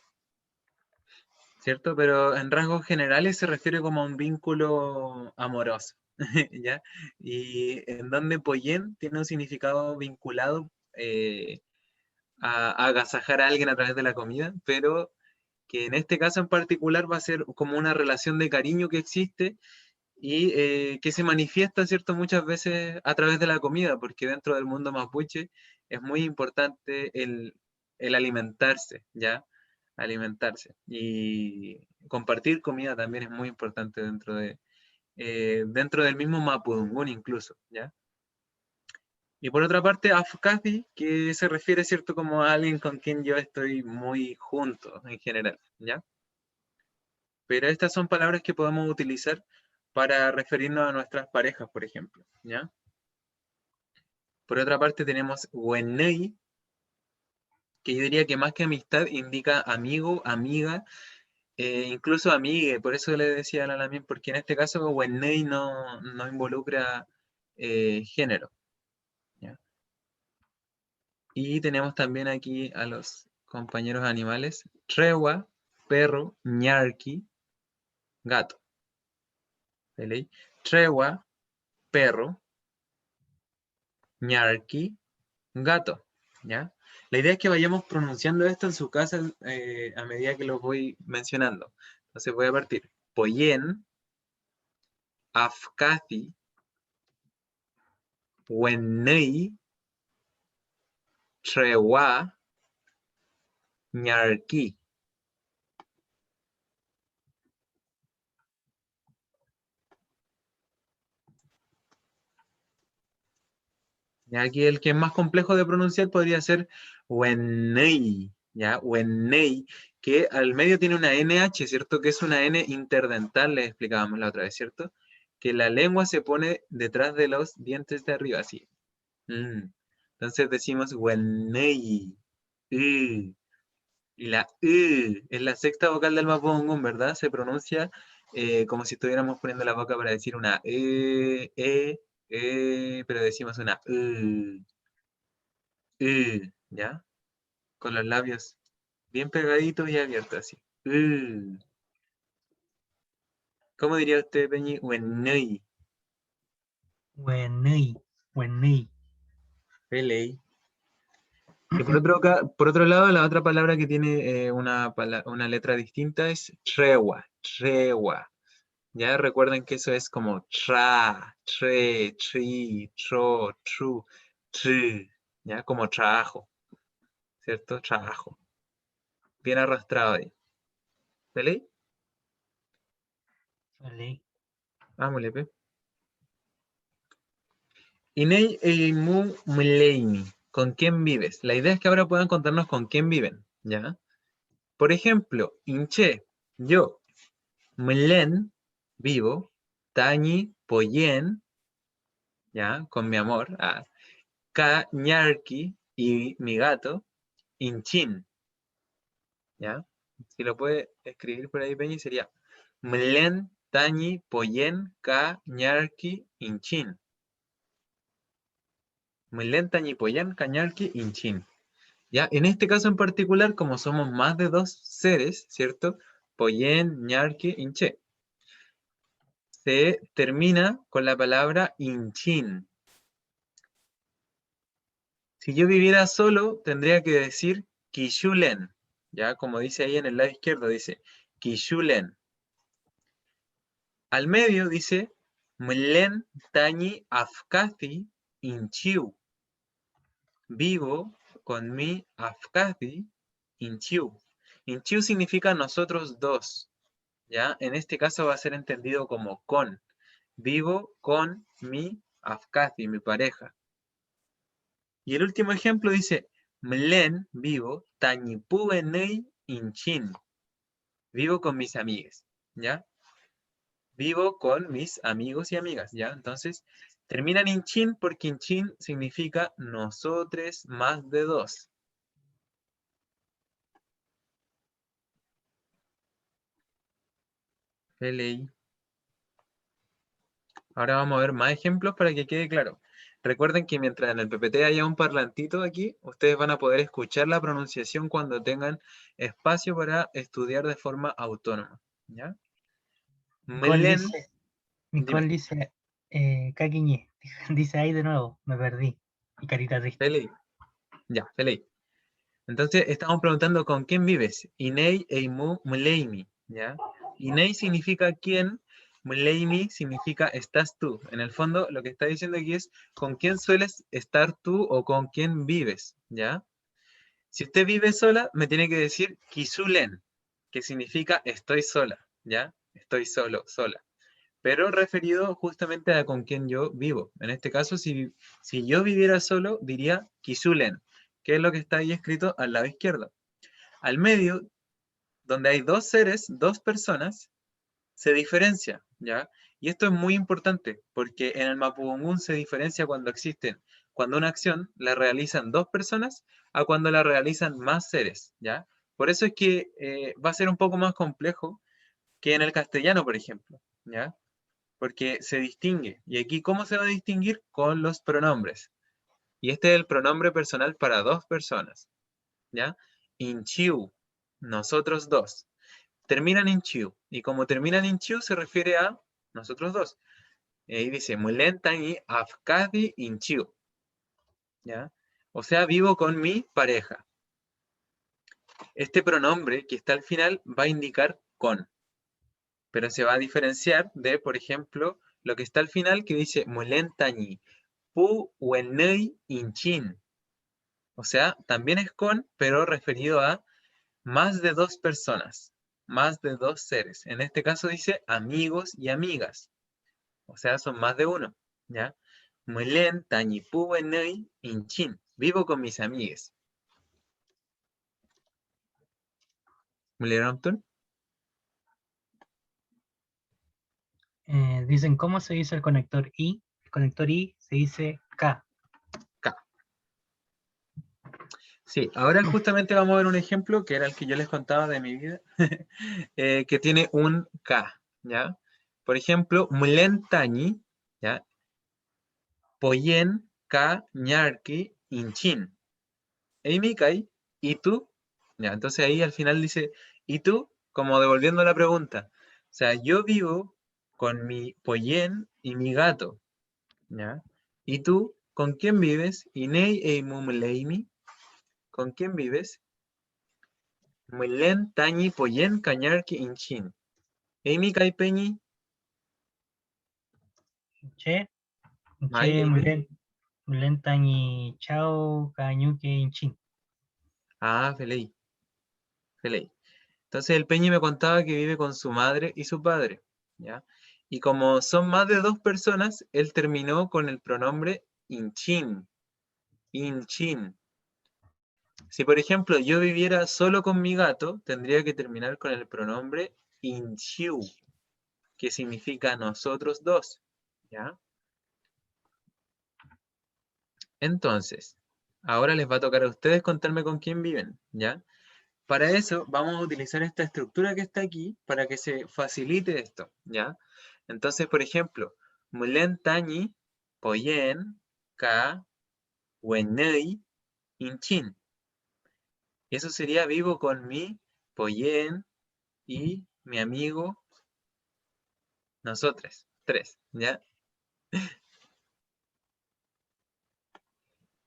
¿cierto? Pero en rasgos generales se refiere como a un vínculo amoroso, ¿ya? Y en donde Poyen tiene un significado vinculado a agasajar a alguien a través de la comida, pero que en este caso en particular va a ser como una relación de cariño que existe y que se manifiesta, ¿cierto? Muchas veces a través de la comida, porque dentro del mundo mapuche es muy importante el alimentarse, ¿ya? Alimentarse. Y compartir comida también es muy importante dentro del mismo Mapudungún incluso, ¿ya? Y por otra parte, Afkati, que se refiere, ¿cierto? Como a alguien con quien yo estoy muy junto en general, ¿ya? Pero estas son palabras que podemos utilizar para referirnos a nuestras parejas, por ejemplo, ¿ya? Por otra parte tenemos Wenei, que yo diría que más que amistad indica amigo, amiga, incluso amigue, por eso le decía a la Lamin, porque en este caso Wenei no involucra género, ¿ya? Y tenemos también aquí a los compañeros animales, Trewa, perro, Ñarki, gato. ¿Vale? Trewa, perro. Ñarqui, gato. ¿Ya? La idea es que vayamos pronunciando esto en su casa a medida que los voy mencionando. Entonces voy a partir. Poyen, Afkathi, Wennei, Trewa, Ñarqui. Y aquí el que es más complejo de pronunciar podría ser Wennei, ¿ya? Wennei, que al medio tiene una NH, ¿cierto? Que es una N interdental, les explicábamos la otra vez, ¿cierto? Que la lengua se pone detrás de los dientes de arriba, así. Entonces decimos Wennei. Y la es la sexta vocal del mapudungun, ¿verdad? Se pronuncia como si estuviéramos poniendo la boca para decir una pero decimos una ¿ya? Con los labios bien pegaditos y abiertos así. ¿Cómo diría usted, Peñi? Wennei. Wenei, Wenei. Pelei. Y por otro lado, la otra palabra que tiene una letra distinta es trewa, trewa. Ya recuerden que eso es como tra, tre, tri, tro, tru, tr, ya como trabajo, ¿cierto? Trabajo. Bien arrastrado ahí. ¿Pelei? Wenei. Vámonos, pe. Inei eimu mleini. ¿Con quién vives? La idea es que ahora puedan contarnos con quién viven, ¿ya? Por ejemplo, Inche, yo, Mlen, vivo, Tañi, Poyen, ¿ya? Con mi amor, Ka, Ñarki y mi gato, Inchin, ¿ya? Si lo puede escribir por ahí, Peñi, sería Mlen, Tañi, Poyen, Ka, Ñarki, Inchin. Mlen, Tañi, Poyen, Ka, Ñarki, Inchin. ¿Ya? En este caso en particular, como somos más de dos seres, ¿cierto? Poyen, Ñarki, Inche. Se termina con la palabra Inchin. Si yo viviera solo, tendría que decir Kishulen. ¿Ya? Como dice ahí en el lado izquierdo, dice Kishulen. Al medio dice Mlen, Tañi, Afkathi, Inchiu. Vivo con mi Afkathi, Inchiu. Inchiu significa nosotros dos. ¿Ya? En este caso va a ser entendido como con. Vivo con mi Afkathi, mi pareja. Y el último ejemplo dice, Mlen, vivo, Tañipubenei Inchin. Vivo con mis amigas, ¿ya? Vivo con mis amigos y amigas, ¿ya? Entonces, terminan en chin porque en chin significa nosotros más de dos. Ley. Ahora vamos a ver más ejemplos para que quede claro. Recuerden que mientras en el PPT haya un parlantito aquí, ustedes van a poder escuchar la pronunciación cuando tengan espacio para estudiar de forma autónoma, ¿ya? Mlen, Nicole dime, dice, Kakiñe. Dice ahí de nuevo, me perdí. Y carita triste. Feli. Ya, Feli. Entonces estamos preguntando con quién vives. Inei eimu mleimi, ¿ya? Inei significa quién, mleimi significa estás tú. En el fondo lo que está diciendo aquí es con quién sueles estar tú o con quién vives, ¿ya? Si usted vive sola, me tiene que decir kisulen, que significa estoy sola, ¿ya? Estoy solo, sola. Pero referido justamente a con quién yo vivo. En este caso, si yo viviera solo, diría kisulen, que es lo que está ahí escrito al lado izquierdo. Al medio, donde hay dos seres, dos personas, se diferencia, ¿ya? Y esto es muy importante, porque en el Mapudungun se diferencia cuando una acción la realizan dos personas a cuando la realizan más seres, ¿ya? Por eso es que va a ser un poco más complejo que en el castellano, por ejemplo, ¿ya? Porque se distingue. ¿Y aquí cómo se va a distinguir? Con los pronombres. Y este es el pronombre personal para dos personas, ¿ya? Inchiu, nosotros dos. Terminan en chiu. Y como terminan en chiu se refiere a nosotros dos. Y ahí dice, Mulentanyi Afkadi Inchiu. ¿Ya? O sea, vivo con mi pareja. Este pronombre que está al final va a indicar con, pero se va a diferenciar de, por ejemplo, lo que está al final que dice Mulentanyi Pu Wenei Inchin. O sea, también es con, pero referido a más de dos personas, más de dos seres. En este caso dice amigos y amigas. O sea, son más de uno. ¿Ya? Mulentanyi Pu Wenei Inchin. Vivo con mis amigues. ¿Mulerampton? Dicen cómo se dice el conector I. El conector I se dice K. K. Sí, ahora justamente vamos a ver un ejemplo que era el que yo les contaba de mi vida, que tiene un K, ¿ya? Por ejemplo, Mlentañi, ¿ya? Poyen K ñarki inchin. Eimikai, ¿y tú? Ya, entonces ahí al final dice, ¿y tú? Como devolviendo la pregunta. O sea, yo vivo con mi poyen y mi gato, ¿ya? ¿Y tú? ¿Con quién vives? Inei eimumleimi. ¿Con quién vives? Mulen tañi poyen cañarki inchin. Amy Caipeñi, Che, Mai che, Amy. Mulentanyi Chao Kañuke Inchin. Ah, Feley, Feley. Entonces el Peñi me contaba que vive con su madre y su padre, ¿ya? Y como son más de dos personas, él terminó con el pronombre inchin, inchin. Si por ejemplo yo viviera solo con mi gato, tendría que terminar con el pronombre inchiu, que significa nosotros dos, ¿ya? Entonces, ahora les va a tocar a ustedes contarme con quién viven, ¿ya? Para eso vamos a utilizar esta estructura que está aquí para que se facilite esto, ¿ya? Entonces, por ejemplo, Mulen Tañi, Poyen, Ka, Wenei, Inchin. Y eso sería vivo con mi Poyen y mi amigo, nosotros, tres, ¿ya?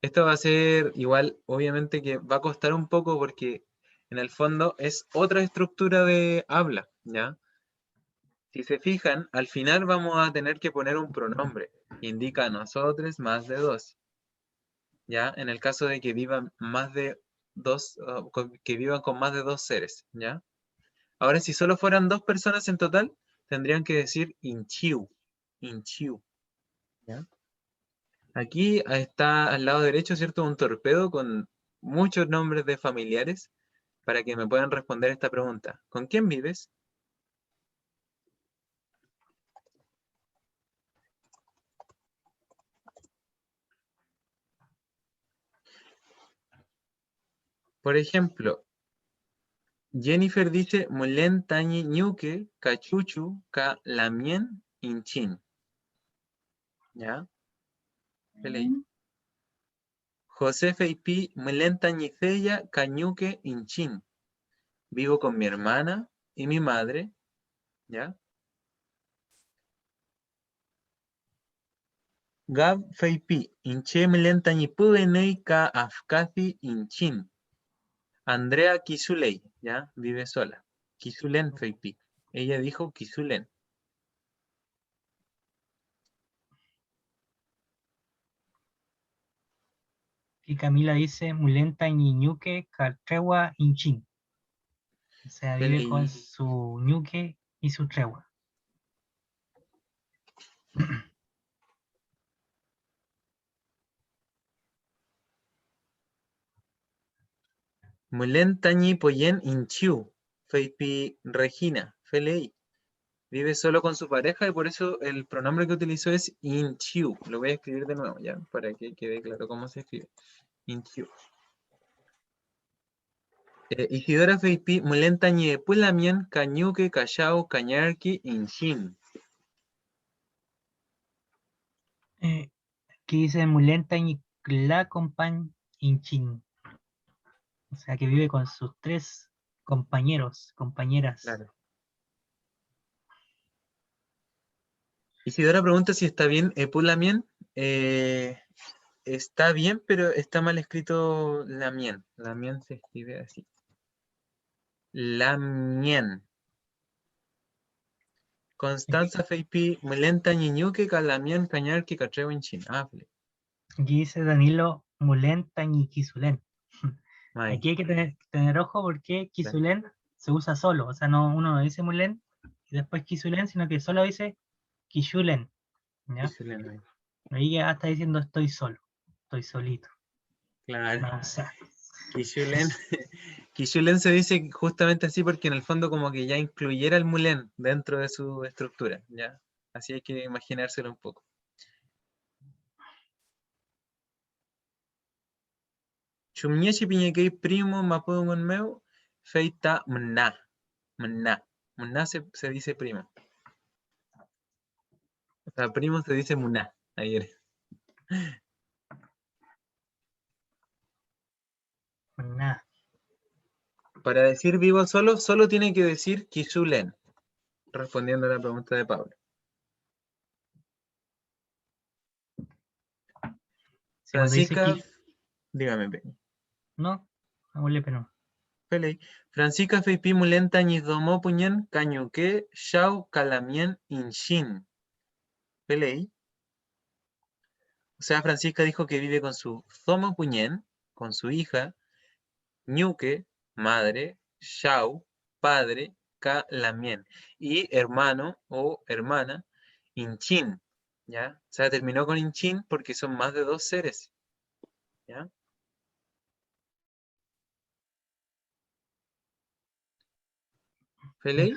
Esto va a ser igual, obviamente que va a costar un poco porque en el fondo es otra estructura de habla, ¿ya? Si se fijan, al final vamos a tener que poner un pronombre. Indica a nosotros más de dos. ¿Ya? En el caso de que vivan más de dos, que vivan con más de dos seres. ¿Ya? Ahora, si solo fueran dos personas en total, tendrían que decir inchiu. Inchiu. ¿Ya? Aquí está al lado derecho, ¿cierto? Un torpedo con muchos nombres de familiares para que me puedan responder esta pregunta. ¿Con quién vives? Por ejemplo, Jennifer dice, Mulen tañi ñuque, cachuchu, ca lamien, inchin. ¿Ya? Leí. José Feipi, Mulen tañi feya, cañuque, inchin. Vivo con mi hermana y mi madre. ¿Ya? Gab Feipi, inche Mulen tañi puenei, ca afkazi, inchin. Andrea Kisulei, ¿ya? Vive sola. Kisulen Feipi. Ella dijo Kisulen. Y Camila dice Mulentanyi Ñuque Cartregua Inchin. O sea, vive con Feleí. su ñuque y su tregua. Mulen tañi poyen inchiu. Feipi Regina. Felei. Vive solo con su pareja y por eso el pronombre que utilizó es inchiu. Lo voy a escribir de nuevo, ¿ya? Para que quede claro cómo se escribe. Inchiu. Isidora Feipi, Mulen tañi pulamien, cañuque, callao, cañarqui, inchin. Aquí dice Mulentanyi Clacompan Inchin. O sea, que vive con sus tres compañeros, compañeras. Claro. Isidora pregunta si está bien Epulamien. Está bien, pero está mal escrito Lamien. Lamien se escribe así. Lamien. Constanza Feipi, Mulenta Ñiñuque, Calamien, Cañar, que Catreo en Chin. Ah, fle. Aquí dice Danilo Mulén Tañiquisulen. Ay, Aquí hay que tener ojo porque Quisulen se usa solo. O sea, uno no dice Mulén y después Quisulen, sino que solo dice Quishulen. ¿Ya? Quishulen, ay. Ahí ya está diciendo estoy solo. Estoy solito. Claro. No, o sea, Quishulen. Quishulen se dice justamente así porque en el fondo como que ya incluyera el Mulén dentro de su estructura, ¿ya? Así hay que imaginárselo un poco. Chumñechi piñequei primo mapudungun meu, feita mna. Mna. Mna se dice primo. O sea, primo se dice muna. Ayer. nada. Para decir vivo solo, solo tiene que decir Kishulen, respondiendo a la pregunta de Pablo. Si cuando dice Francisca, dígame, Peña. no, abuelo, pero no. Pelei. Francisca Feipi Mulenta Ñizdomó Puñen, Cañuque, Shao Calamien Inshin. Pelei. O sea, Francisca dijo que vive con su Zomo Puñen, con su hija, Ñuque, madre, Shao, padre, Calamien. Y hermano o hermana, Inchin. ¿Ya? O sea, terminó con Inchin porque son más de 2 seres. ¿Ya? ¿Pelei?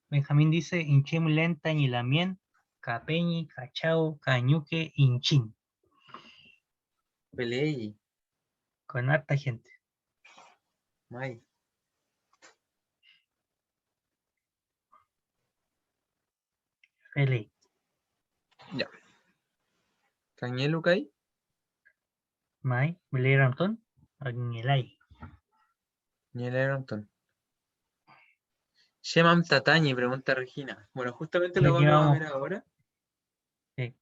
Benjamín dice Inche Mulén Tañilamien, Capeñi, Cachao, Cañuque, Inchín. Pelei. Con harta gente. May. Feli. Ya. Cañelucay. Mai, Belera Antón, Aguilay. Ñeleronton. Shemam Tatañi, pregunta Regina. Bueno, justamente Ya lo vamos a llevamos. ver ahora, Sí.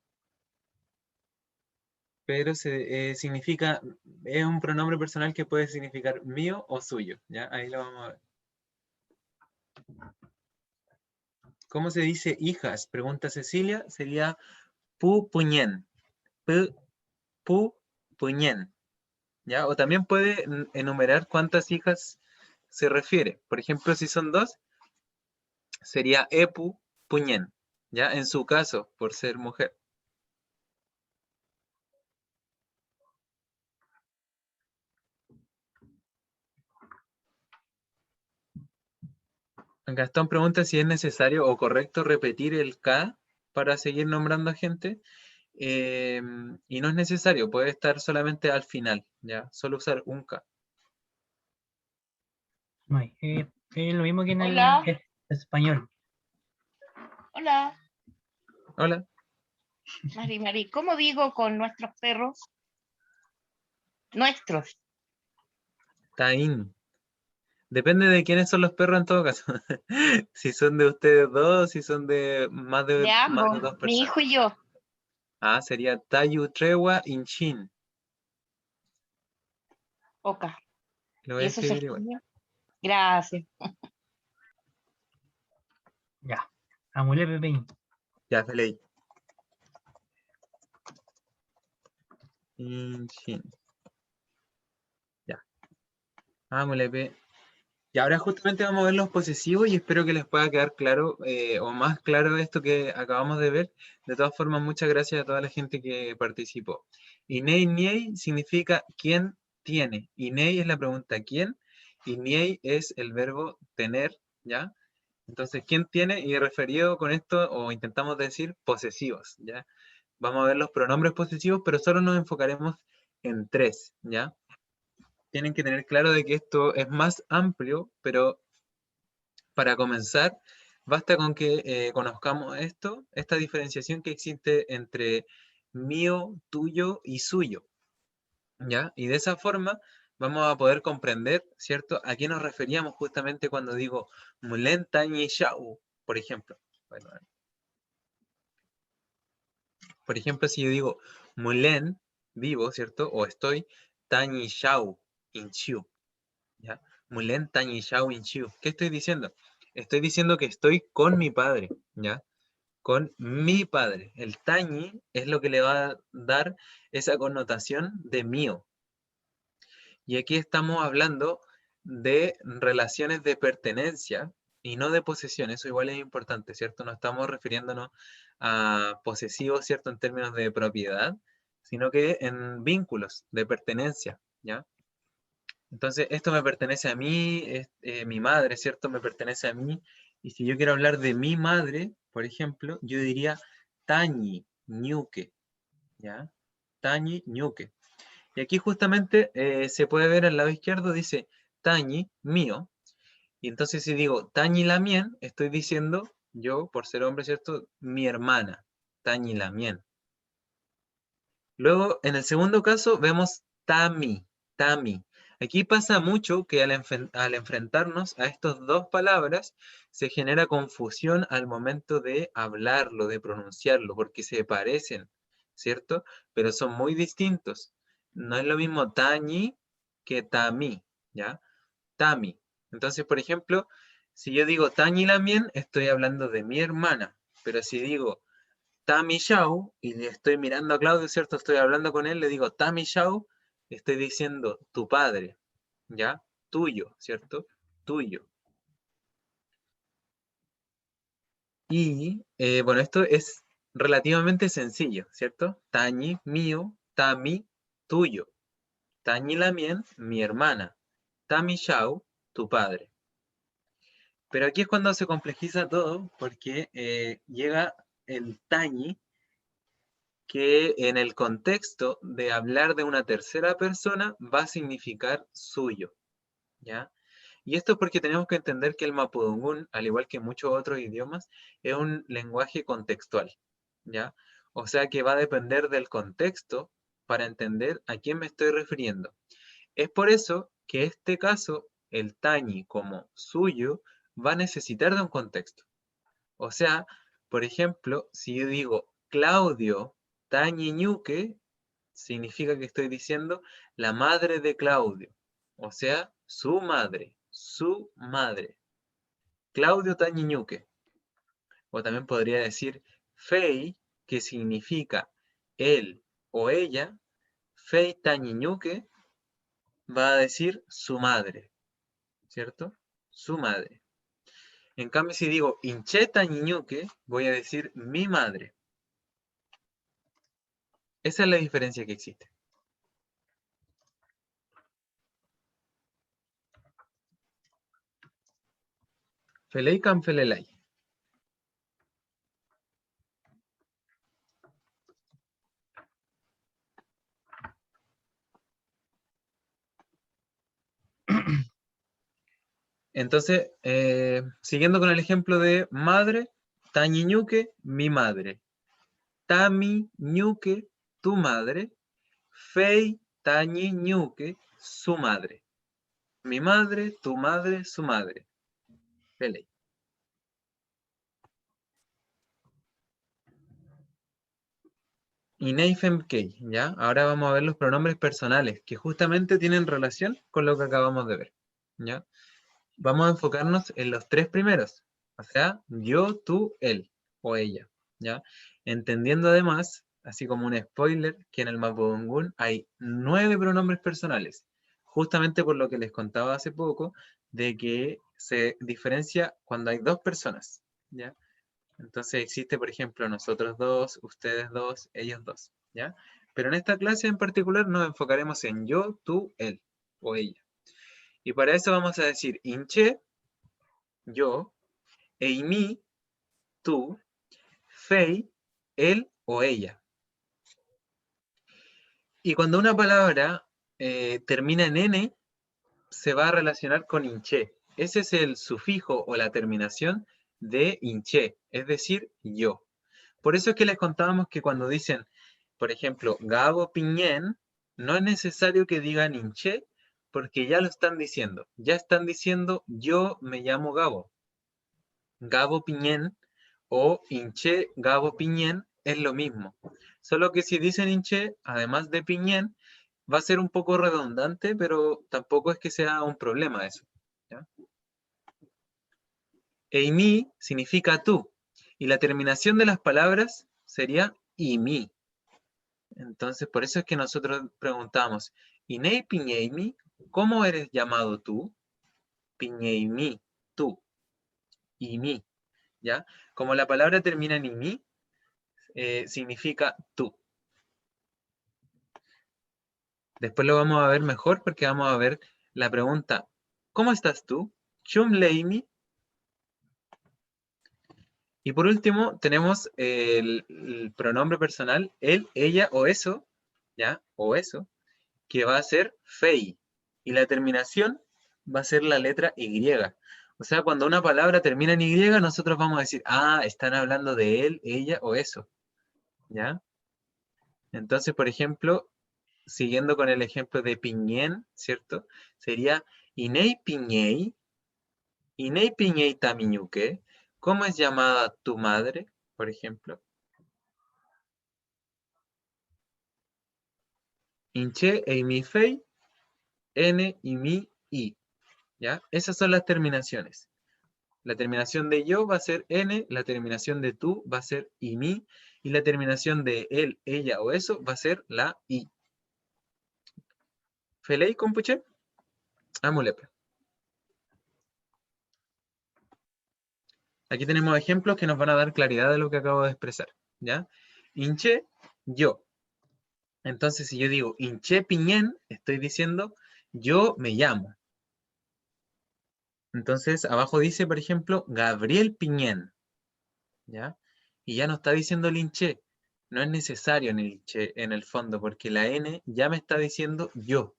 pero significa, es un pronombre personal que puede significar mío o suyo. ¿Ya? Ahí lo vamos a ver. ¿Cómo se dice hijas? Pregunta Cecilia. Sería pu puñen. Pu puñen. ¿Ya? O también puede enumerar cuántas hijas se refiere. Por ejemplo, si son 2, sería epu puñen. ¿Ya? En su caso, por ser mujer. Gastón pregunta si es necesario o correcto repetir el K para seguir nombrando a gente. Y no es necesario, puede estar solamente al final, ¿ya? Solo usar un K. Mai. Es lo mismo que en el Hola, español. hola, Hola, Mari, ¿cómo digo con nuestros perros? Nuestros, Taín. Depende de quiénes son los perros en todo caso. Si son de ustedes dos, si son de de más de ambos, 2 mi personas. hijo y yo. Ah, sería Tayu Trewa Inchin. Oca. Lo voy ¿Y a eso se escribir igual. escribe? Gracias. Ya. Amule Pepeñi. Ya, Feley. Inchin. Ya. Ámole, y ahora justamente vamos a ver los posesivos y espero que les pueda quedar claro o más claro esto que acabamos de ver. De todas formas, muchas gracias a toda la gente que participó. Inei niei significa quién tiene. Inei es la pregunta quién y niei es el verbo tener, ¿ya? Entonces, ¿quién tiene? Y referido con esto, o intentamos decir posesivos, ¿ya? Vamos a ver los pronombres posesivos, pero solo nos enfocaremos en 3, ¿ya? Tienen que tener claro de que esto es más amplio, pero para comenzar, basta con que conozcamos esta diferenciación que existe entre mío, tuyo y suyo, ¿ya? Y de esa forma vamos a poder comprender, ¿cierto?, a qué nos referíamos justamente cuando digo Mulen Tañi Shao, por ejemplo. Bueno, Por ejemplo, si yo digo Mulen, vivo, ¿cierto? O estoy, Tañi Shao Inchiu, ¿ya? Mulen Tañi Shao Inchiu. ¿Qué estoy diciendo? Estoy diciendo que estoy con mi padre, ¿ya? Con mi padre. El Tañi es lo que le va a dar esa connotación de mío. Y aquí estamos hablando de relaciones de pertenencia y no de posesión. Eso igual es importante, ¿cierto? No estamos refiriéndonos a posesivos, ¿cierto? En términos de propiedad, sino que en vínculos de pertenencia, ¿ya? Entonces, esto me pertenece a mí, mi madre, ¿cierto? Me pertenece a mí. Y si yo quiero hablar de mi madre, por ejemplo, yo diría Tañi Ñuque, ¿ya? Tañi Ñuque. Y aquí justamente se puede ver al lado izquierdo, dice Tañi, mío. Y entonces si digo Tañi Lamien, estoy diciendo yo, por ser hombre, ¿cierto? Mi hermana, Tañi Lamien. Luego, en el segundo caso, vemos Tami, Tami. Aquí pasa mucho que al enfrentarnos a estas dos palabras, se genera confusión al momento de hablarlo, de pronunciarlo, porque se parecen, ¿cierto? Pero son muy distintos. No es lo mismo Tañi que Tami, ¿ya? Tami. Entonces, por ejemplo, si yo digo Tañi Lamien, estoy hablando de mi hermana. Pero si digo Tami Shao, y le estoy mirando a Claudio, ¿cierto? Estoy hablando con él, le digo Tami Shao, estoy diciendo tu padre, ¿ya? Tuyo, ¿cierto? Tuyo. Y bueno, esto es relativamente sencillo, ¿cierto? Tañi, mío, Tami, tuyo. Tañi Lamien, mi hermana. Tami Shao, tu padre. Pero aquí es cuando se complejiza todo, porque llega el Tañi, que en el contexto de hablar de una tercera persona va a significar suyo, ¿ya? Y esto es porque tenemos que entender que el mapudungún, al igual que muchos otros idiomas, es un lenguaje contextual, ¿ya? O sea que va a depender del contexto para entender a quién me estoy refiriendo. Es por eso que este caso, el tañi como suyo, va a necesitar de un contexto. O sea, por ejemplo, si yo digo Claudio Tañiñuque, significa que estoy diciendo la madre de Claudio. O sea, su madre, su madre. Claudio Tañiñuque. O también podría decir Fei, que significa él o ella. Fei Tañiñuque va a decir su madre, ¿cierto? Su madre. En cambio, si digo Inche Tañiñuque, voy a decir mi madre. Esa es la diferencia que existe. Felei can felelai. Entonces, siguiendo con el ejemplo de madre, tañiñuque, mi madre. Tami ñuque, tu madre. Fei tañiñuque, su madre. Mi madre, tu madre, su madre. Felei. Y Neifem Kei, ¿ya? Ahora vamos a ver los pronombres personales, que justamente tienen relación con lo que acabamos de ver, ¿ya? Vamos a enfocarnos en los tres primeros, o sea, yo, tú, él o ella, ¿ya? Entendiendo además, así como un spoiler, que en el mapudungún hay 9 pronombres personales, justamente por lo que les contaba hace poco, de que se diferencia cuando hay dos personas, ¿ya? Entonces existe, por ejemplo, nosotros dos, ustedes dos, ellos dos, ¿ya? Pero en esta clase en particular nos enfocaremos en yo, tú, él o ella. Y para eso vamos a decir inche, yo, eimi, tú, fei, él o ella. Y cuando una palabra termina en n, se va a relacionar con inche. Ese es el sufijo o la terminación de inche, es decir, yo. Por eso es que les contábamos que cuando dicen, por ejemplo, Gabo Piñén, no es necesario que digan inche, porque ya lo están diciendo. Ya están diciendo, yo me llamo Gabo. Gabo Piñén o Inche Gabo Piñén es lo mismo. Solo que si dicen Inche, además de Piñén, va a ser un poco redundante, pero tampoco es que sea un problema eso. ¿Ya? Eimi significa tú, y la terminación de las palabras sería imi. Entonces, por eso es que nosotros preguntamos, Inei Piñeimi, ¿cómo eres llamado tú? Piñeimi, tú, imi. ¿Ya? Como la palabra termina en imi, significa tú. Después lo vamos a ver mejor porque vamos a ver la pregunta, ¿cómo estás tú? Chum leimi. Y por último tenemos el pronombre personal, él, ella o eso, ¿ya? O eso, que va a ser fei. Y la terminación va a ser la letra Y. O sea, cuando una palabra termina en Y, nosotros vamos a decir, ah, están hablando de él, ella o eso, ¿ya? Entonces, por ejemplo, siguiendo con el ejemplo de piñén, ¿cierto? Sería Inei piñei, Inei piñei tamiñuque. ¿Cómo es llamada tu madre, por ejemplo? Inche e mi fei, n y mi i. ¿Ya? Esas son las terminaciones. La terminación de yo va a ser n, la terminación de tú va a ser y mi, y la terminación de él, ella o eso va a ser la i. ¿Felei, compuche? Amulepe. Aquí tenemos ejemplos que nos van a dar claridad de lo que acabo de expresar, ¿ya? Inche, yo. Entonces, si yo digo Inche Piñén, estoy diciendo yo me llamo. Entonces, abajo dice, por ejemplo, Gabriel Piñén, ¿ya? Y ya no está diciendo el Inche. No es necesario en el Inche, en el fondo, porque la N ya me está diciendo yo.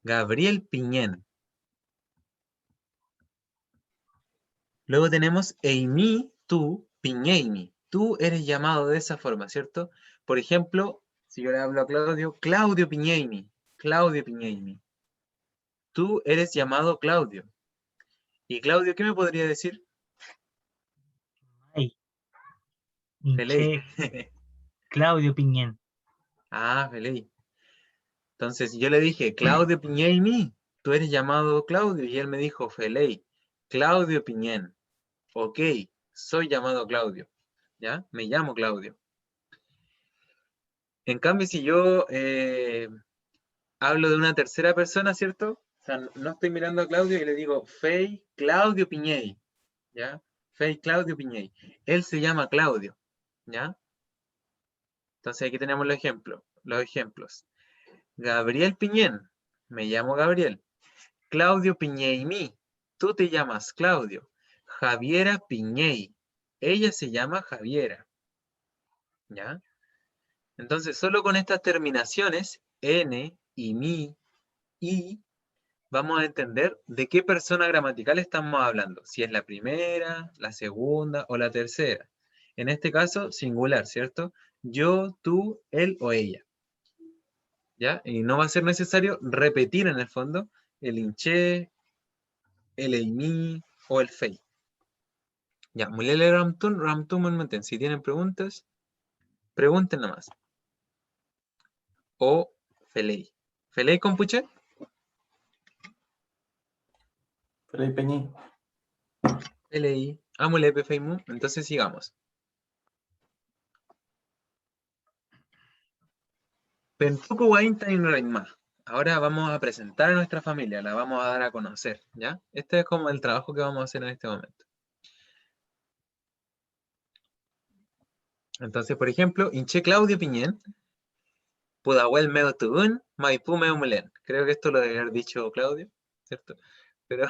Gabriel Piñén. Luego tenemos Eimi, tú, Piñeimi. Tú eres llamado de esa forma, ¿cierto? Por ejemplo, si yo le hablo a Claudio, Claudio Piñeimi. Claudio Piñeimi. Tú eres llamado Claudio. ¿Y Claudio qué me podría decir? Ay, Feley. Inche Claudio Piñén. Ah, Feley. Entonces yo le dije, Claudio Piñeimi, tú eres llamado Claudio. Y él me dijo, Feley, Claudio Piñén. Ok, soy llamado Claudio. ¿Ya? Me llamo Claudio. En cambio, si yo hablo de una tercera persona, ¿cierto? O sea, no estoy mirando a Claudio y le digo, Fey Claudio Piñey, ¿ya? Fey Claudio Piñey. Él se llama Claudio, ¿ya? Entonces aquí tenemos los ejemplos. Gabriel Piñén, me llamo Gabriel. Claudio Piñey mi, tú te llamas Claudio. Javiera Piñey, ella se llama Javiera, ¿ya? Entonces, solo con estas terminaciones, N y mi, y, vamos a entender de qué persona gramatical estamos hablando. Si es la primera, la segunda o la tercera. En este caso, singular, ¿cierto? Yo, tú, él o ella. ¿Ya? Y no va a ser necesario repetir en el fondo el inche, el eimi o el fei. Ya, mulele ramtun, ramtun manmenten. Si tienen preguntas, pregunten nomás. O felei. ¿Felei compuche? Feley Peñi. Felei. Amulepe feimu. Entonces sigamos. Pentuku Waintain Raima. Ahora vamos a presentar a nuestra familia, la vamos a dar a conocer, ¿ya? Este es como el trabajo que vamos a hacer en este momento. Entonces, por ejemplo, Inche Claudio Piñén, Pudahuel Meo Tubun, Maipú Meo Mulén. Creo que esto lo debe haber dicho Claudio, ¿cierto? Pero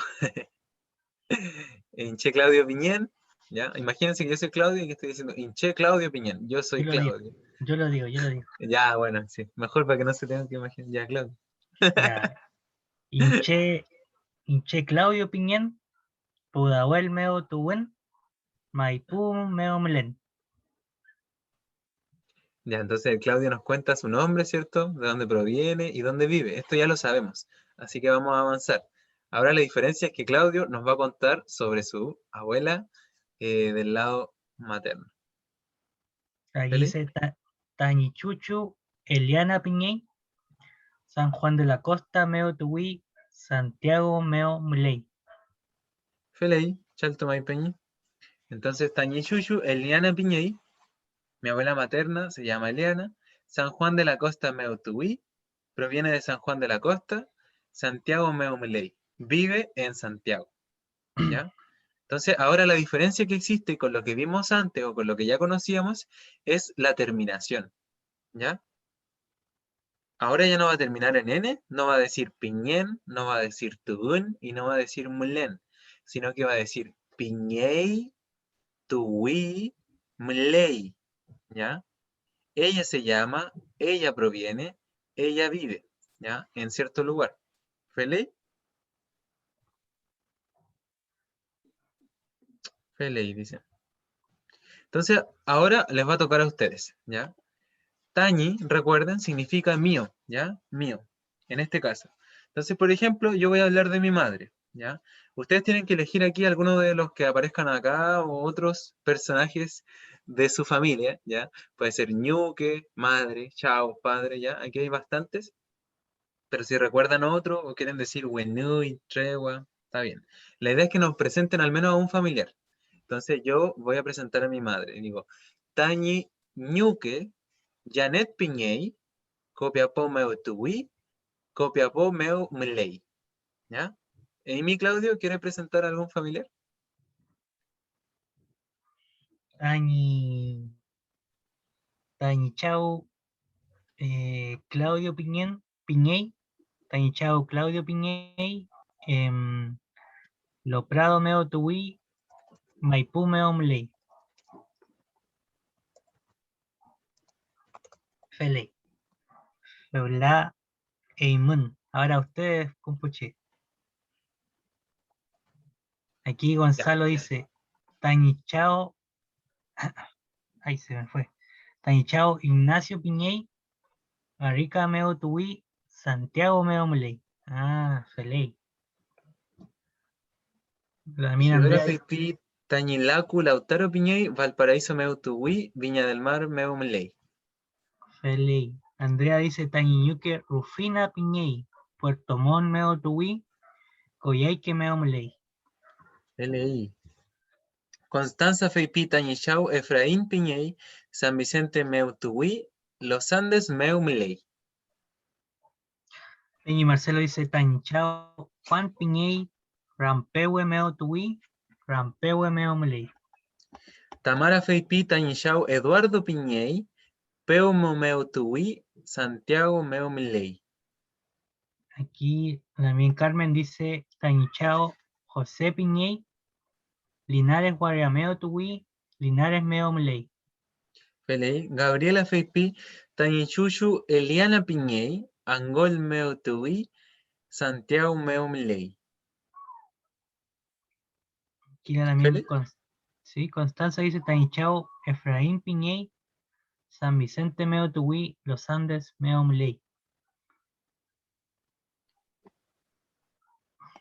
Inche Claudio Piñén, ¿ya? Imagínense que yo soy Claudio y que estoy diciendo Inche Claudio Piñén, yo soy Claudio. Yo lo digo. Ya, bueno, sí, mejor para que no se tengan que imaginar. Ya, Claudio. Ya. Inche Claudio Piñén, Pudahuel Meo Tubuen, Maipú Meo Melén. Ya, entonces el Claudio nos cuenta su nombre, ¿cierto? De dónde proviene y dónde vive. Esto ya lo sabemos. Así que vamos a avanzar. Ahora la diferencia es que Claudio nos va a contar sobre su abuela del lado materno. Aquí ¿Feli? dice Tañichuchu, Eliana Piñey, San Juan de la Costa, Meo Tuwi, Santiago, Meo Muley. Feley, Chalto Maipeñi. Entonces, Tañichuchu, Eliana Piñey, mi abuela materna se llama Eliana. San Juan de la Costa Meutuí, proviene de San Juan de la Costa. Santiago Meumley, vive en Santiago. ¿Ya? Entonces, ahora la diferencia que existe con lo que vimos antes o con lo que ya conocíamos es la terminación. ¿Ya? Ahora ya no va a terminar en N, no va a decir Piñén, no va a decir Tugún y no va a decir Mulén, sino que va a decir Piñey, Tuí, Mley. ¿Ya? Ella se llama, ella proviene, ella vive, ¿ya? En cierto lugar. ¿Feley? Feley, dice. Entonces, ahora les va a tocar a ustedes, ¿ya? Tañi, recuerden, significa mío, ¿ya? Mío, en este caso. Entonces, por ejemplo, yo voy a hablar de mi madre, ¿ya? Ustedes tienen que elegir aquí alguno de los que aparezcan acá o otros personajes de su familia, ¿ya? Puede ser ñuque, madre, chao, padre, ¿ya? Aquí hay bastantes. Pero si recuerdan otro o quieren decir Wenui, Tregua, está bien. La idea es que nos presenten al menos a un familiar. Entonces yo voy a presentar a mi madre. Y digo, Tañi Ñuque, Janet Piñey, Copiapó Meu Tuwi, Copiapó Meu Mley. ¿Ya? Amy Claudio, ¿quiere presentar a algún familiar? Tañi Chao, Claudio Piñey, Tañi Chao, Claudio Piñey, Lo Prado, Meo Tuwi, Maipú, Meo Muley. Feley. Feula Eimun. Ahora ustedes, compuche. Aquí Gonzalo dice, Tañichao, ahí se me fue. Tañichao, Ignacio Piñey, Arica Meo Tuwi, Santiago Meo Muley. Ah, Feley. La mina Isidora Andrea, Feipi, Tañilacu, Lautaro Piñey, Valparaíso Meu Tuwi, Viña del Mar Meu Mley. Feley. Andrea dice Tañiñuque, Rufina Piñey, Puerto Montt Meo Tuwi, Coyhaique Meo Muley. LI. Constanza Feipi, Tañichau, Efraín Piñey, San Vicente Meu Tuwi, Los Andes Meu Mley. Y Marcelo dice Tañichao, Juan Piñey, Rampehue Meo Tuwi, Rampehue Meo Muley. Tamara Feipi, Tañichau, Eduardo Piñey, Peumo Meu Tuwi, Santiago Meu Mley. Aquí también Carmen dice Tañichao, José Piñey, Linares Guarameo Tuwi, Linares Meo Muley. Feley. Gabriela Feipi, Tañichuchu, Eliana Piñey, Angol Meu Tuwi, Santiago Meu Mley. Aquí también Feley. sí, Constanza dice Tañichao, Efraín Piñey, San Vicente Meo Tuwi, Los Andes Meo Muley.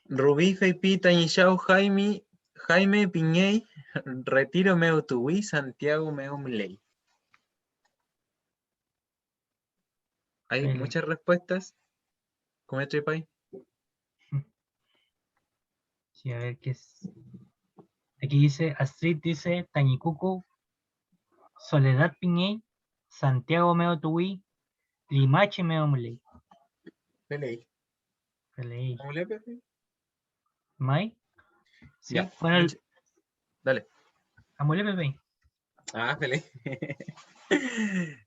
Rubí Feipi, Tañichau, Jaime Piñey, Retiro Meu Tuwi, Santiago Meu Mley. Hay Feley. muchas respuestas. ¿Cómo es Tripay? Sí, a ver qué es. Aquí dice, Astrid dice Tañicucu, Soledad Piñey, Santiago Meo Tuwi, Limache Meo Muley. Feley. Feley. ¿Cómo le Pepe? ¿Mai? Sí, Ya. bueno, Dale. Amule Pepe. Ah, Feley.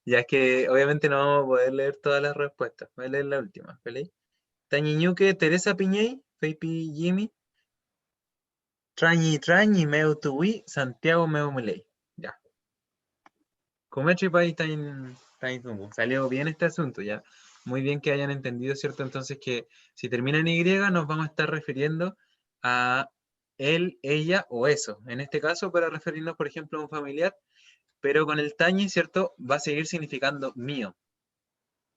Ya es que obviamente no vamos a poder leer todas las respuestas. Voy a leer la última. Feley. Tañiñuque, Teresa Piñey, Feipi Jimmy, Trañi, Meu Tuwi, Santiago Meu Muley. Ya. Como Tripay Tumbo. Salió bien este asunto, ya. Muy bien que hayan entendido, ¿cierto? Entonces que si termina en Y nos vamos a estar refiriendo a él, ella o eso. En este caso, para referirnos, por ejemplo, a un familiar, pero con el tañi, ¿cierto? Va a seguir significando mío.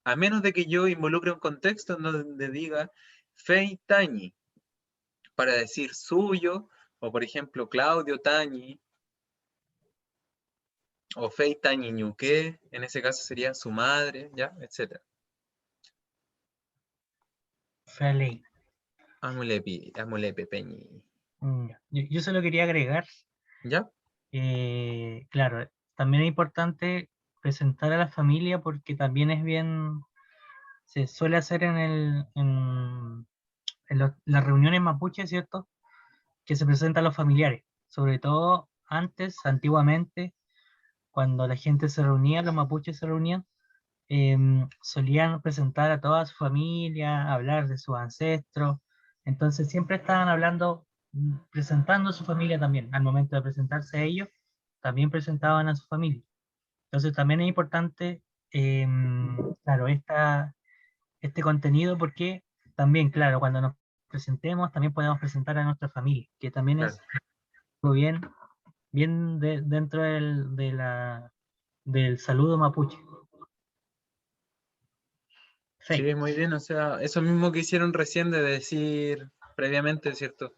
A menos de que yo involucre un contexto en donde diga Fei Tañi, para decir suyo, o por ejemplo, Claudio Tañi. O feita ñiñuque, en ese caso sería su madre, ¿ya? Etcétera. Feley. Amulepe, peñi. Ya. Yo solo quería agregar, ¿Ya? claro, también es importante presentar a la familia porque también es bien, se suele hacer en las reuniones mapuche, ¿cierto? Que se presentan los familiares, sobre todo antes, antiguamente, cuando la gente se reunía, los mapuches se reunían, solían presentar a toda su familia, hablar de sus ancestros, entonces siempre estaban hablando, presentando a su familia también, al momento de presentarse a ellos, también presentaban a su familia. Entonces también es importante, claro, este contenido porque también, claro, cuando nos presentemos, también podemos presentar a nuestra familia, que también Claro. es algo bien, dentro del saludo mapuche. Sí, Fake. muy bien, o sea, eso mismo que hicieron recién de decir previamente, ¿cierto?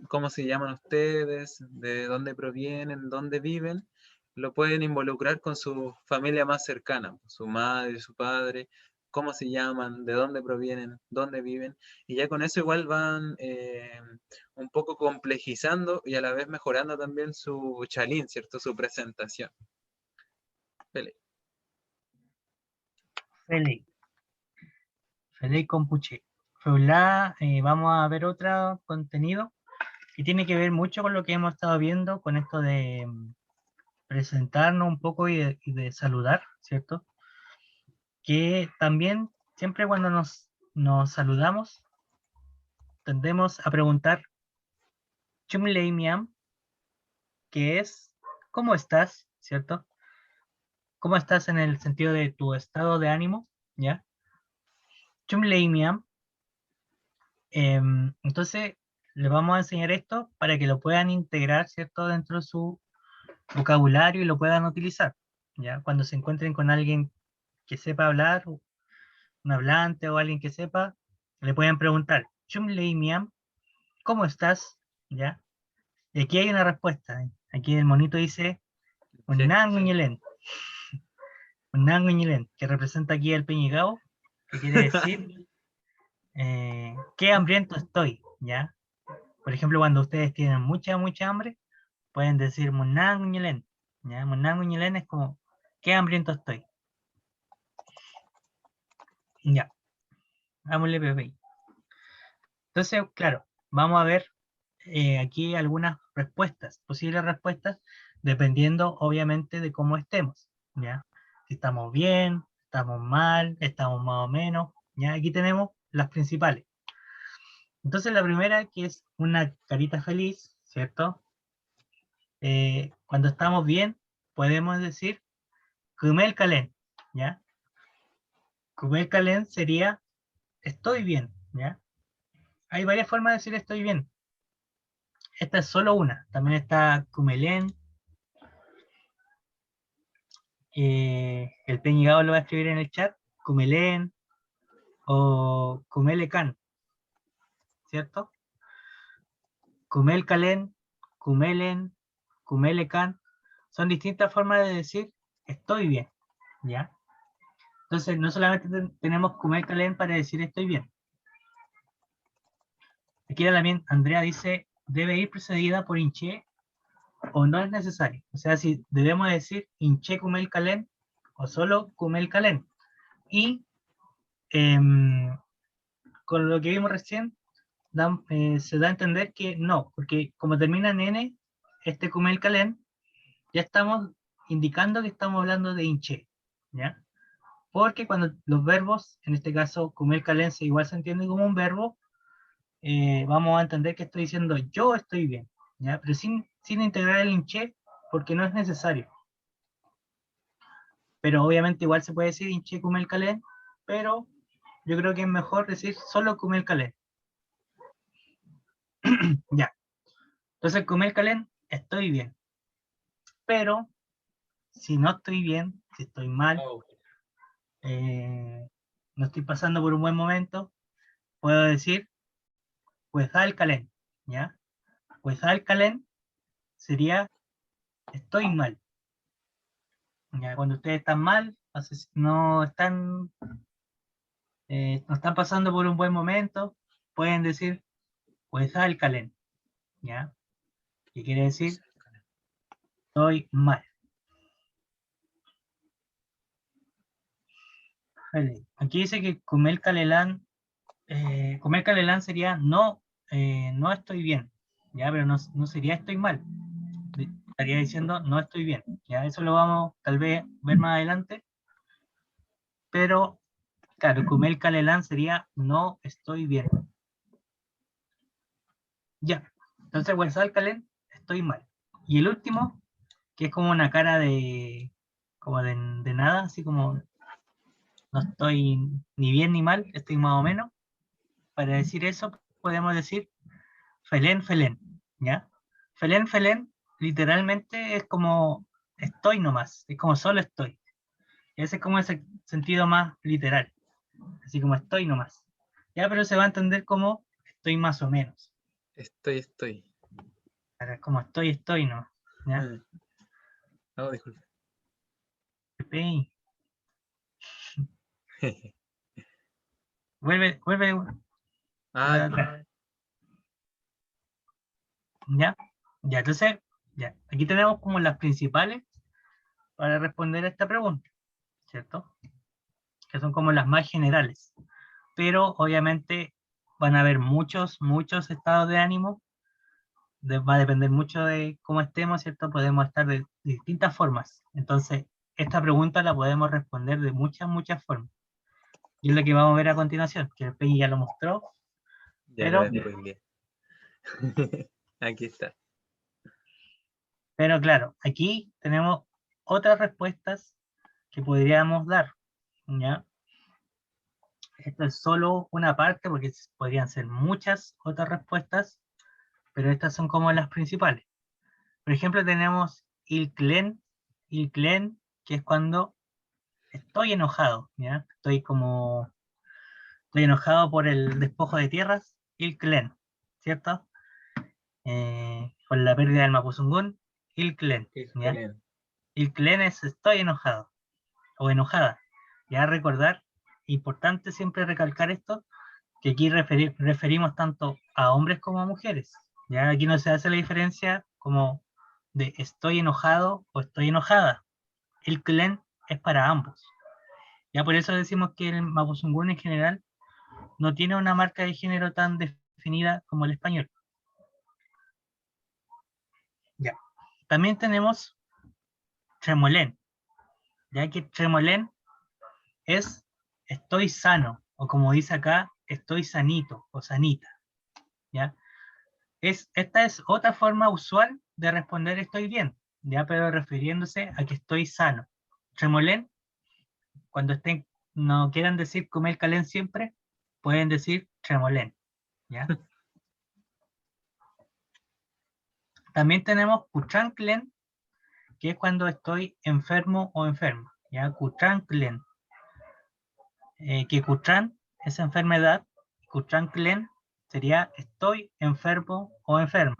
¿Cómo se llaman ustedes? ¿De dónde provienen? ¿Dónde viven? Lo pueden involucrar con su familia más cercana, su madre, su padre, cómo se llaman, de dónde provienen, dónde viven, y ya con eso igual van un poco complejizando y a la vez mejorando también su chalín, ¿cierto? Su presentación. Pele. Fake. Feliz Compuche. Feulá, vamos a ver otro contenido que tiene que ver mucho con lo que hemos estado viendo, con esto de presentarnos un poco y de saludar, ¿cierto? Que también siempre cuando nos saludamos tendemos a preguntar Chumley Miam, que es ¿cómo estás? ¿Cierto? ¿Cómo estás en el sentido de tu estado de ánimo? ¿Ya? Chumley Miam. Entonces, les vamos a enseñar esto para que lo puedan integrar, ¿cierto?, dentro de su vocabulario y lo puedan utilizar, ¿ya? Cuando se encuentren con alguien que sepa hablar, un hablante o alguien que sepa, le pueden preguntar, Chum Lei Miam, ¿cómo estás? ¿Ya? Y aquí hay una respuesta. Aquí el monito dice, Sí. Unanguñelen, Unanguñelen, que representa aquí el Peñigao, que quiere decir, qué hambriento estoy, ¿ya? Por ejemplo, cuando ustedes tienen mucha hambre, pueden decir Munanguñelen. ¿Ya? Munanguñelen es como, qué hambriento estoy. Ya, hagámosle Pepe. Entonces, claro, vamos a ver aquí algunas respuestas, posibles respuestas, dependiendo obviamente de cómo estemos. ¿Ya? Si estamos bien, estamos mal, estamos más o menos. ¿Ya? Aquí tenemos las principales. Entonces, la primera, que es una carita feliz, ¿cierto? Cuando estamos bien, podemos decir Kumel Kalen, ¿ya? Kumel Kalen sería estoy bien, ¿ya? Hay varias formas de decir estoy bien. Esta es solo una. También está Kumelen. El Peñigado lo va a escribir en el chat. Kumelen o Kumelekan, ¿cierto? Kumel Kalen, Kumelen, Kumelekan. Son distintas formas de decir estoy bien, ¿ya? Entonces, no solamente tenemos Kumel Kalen para decir estoy bien. Aquí también Andrea dice, debe ir precedida por Inche o no es necesario. O sea, si debemos decir Inche Kumel Kalen o solo Kumel Kalen. Y con lo que vimos recién, se da a entender que no, porque como termina en N, este Kumel Kalen, ya estamos indicando que estamos hablando de Inche, ¿ya? Porque cuando los verbos, en este caso Kumel Kalen, igual se entiende como un verbo, vamos a entender que estoy diciendo yo estoy bien, ¿ya? Pero sin integrar el hinché, porque no es necesario. Pero obviamente igual se puede decir hinché kumel calé, pero yo creo que es mejor decir solo kumel calé. Ya. Entonces kumel calé, estoy bien. Pero si no estoy bien, si estoy mal, no estoy pasando por un buen momento, puedo decir pues al calén, ¿ya? Pues al calén sería estoy mal. Ya, cuando ustedes están mal, no están, no están pasando por un buen momento, pueden decir, pues alcalen, ¿ya? ¿Qué quiere decir? Estoy mal. Vale. Aquí dice que comer calelán sería no, no estoy bien, ¿ya? Pero no, no sería estoy mal. Estaría diciendo no estoy bien, ¿ya? Eso lo vamos tal vez ver más adelante, pero claro, comer calelán sería no estoy bien. Ya, entonces Huesalcalen, estoy mal. Y el último, que es como una cara como de nada, así como no estoy ni bien ni mal, estoy más o menos. Para decir eso, podemos decir Felén, Felén, ¿ya? Felén, Felén, literalmente es como estoy nomás, es como solo estoy. Ese es como ese sentido más literal, así como estoy nomás. Ya, pero se va a entender como estoy más o menos. Estoy. Es como estoy, ¿no? ¿Ya? No, disculpe. Ey, vuelve para Ah, atrás. ¿Ya? Ya, entonces, ya. Aquí tenemos como las principales para responder a esta pregunta, ¿cierto? Que son como las más generales. Pero obviamente van a haber muchos estados de ánimo. Va a depender mucho de cómo estemos, ¿cierto? Podemos estar de distintas formas. Entonces, esta pregunta la podemos responder de muchas formas. Y es lo que vamos a ver a continuación, que el Peñi ya lo mostró, ya lo pero, después. Aquí está. pero claro, aquí tenemos otras respuestas que podríamos dar, ¿ya? Esto es solo una parte porque podrían ser muchas otras respuestas, pero estas son como las principales. Por ejemplo, tenemos il clen, que es cuando estoy enojado, ¿ya? Estoy enojado por el despojo de tierras, il clen, ¿cierto? Por la pérdida del Mapuzungún, il clen, ¿ya? Excelente. Il clen es estoy enojado o enojada. Ya recordar, importante siempre recalcar esto, que aquí referimos tanto a hombres como a mujeres. Ya aquí no se hace la diferencia como de estoy enojado o estoy enojada. El clen es para ambos. Ya por eso decimos que el mapuzungún en general no tiene una marca de género tan definida como el español. Ya. También tenemos tremolén, ya que tremolén es estoy sano, o como dice acá, estoy sanito o sanita. ¿Ya? Esta es otra forma usual de responder estoy bien, ¿ya? Pero refiriéndose a que estoy sano. Tremolén, cuando no quieran decir comer calén siempre, pueden decir tremolén, ¿ya? También tenemos cuchanclen, que es cuando estoy enfermo o enferma, ¿ya? Cuchanclen, que cuchan es enfermedad, cuchanclen sería estoy enfermo o enferma.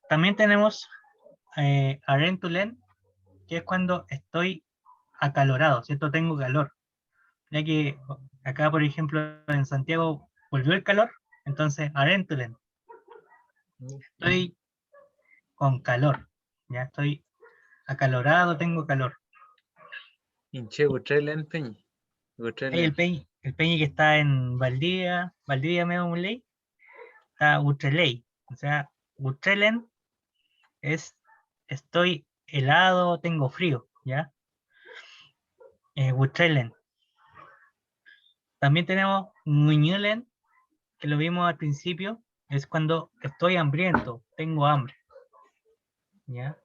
También tenemos arentulen, que es cuando estoy acalorado, ¿cierto? Tengo calor. Ya que acá, por ejemplo, en Santiago volvió el calor, entonces arentulen, estoy con calor, ya estoy acalorado, tengo calor. Hinché Gutrelen Peñi. Hey, Gutrelen. el Peñi que está en Valdivia Medio Muley, está Utreley. O sea, Utrelen es estoy helado, tengo frío, ¿ya? Utrelen. También tenemos Nguñulen, que lo vimos al principio, es cuando estoy hambriento, tengo hambre, ¿ya?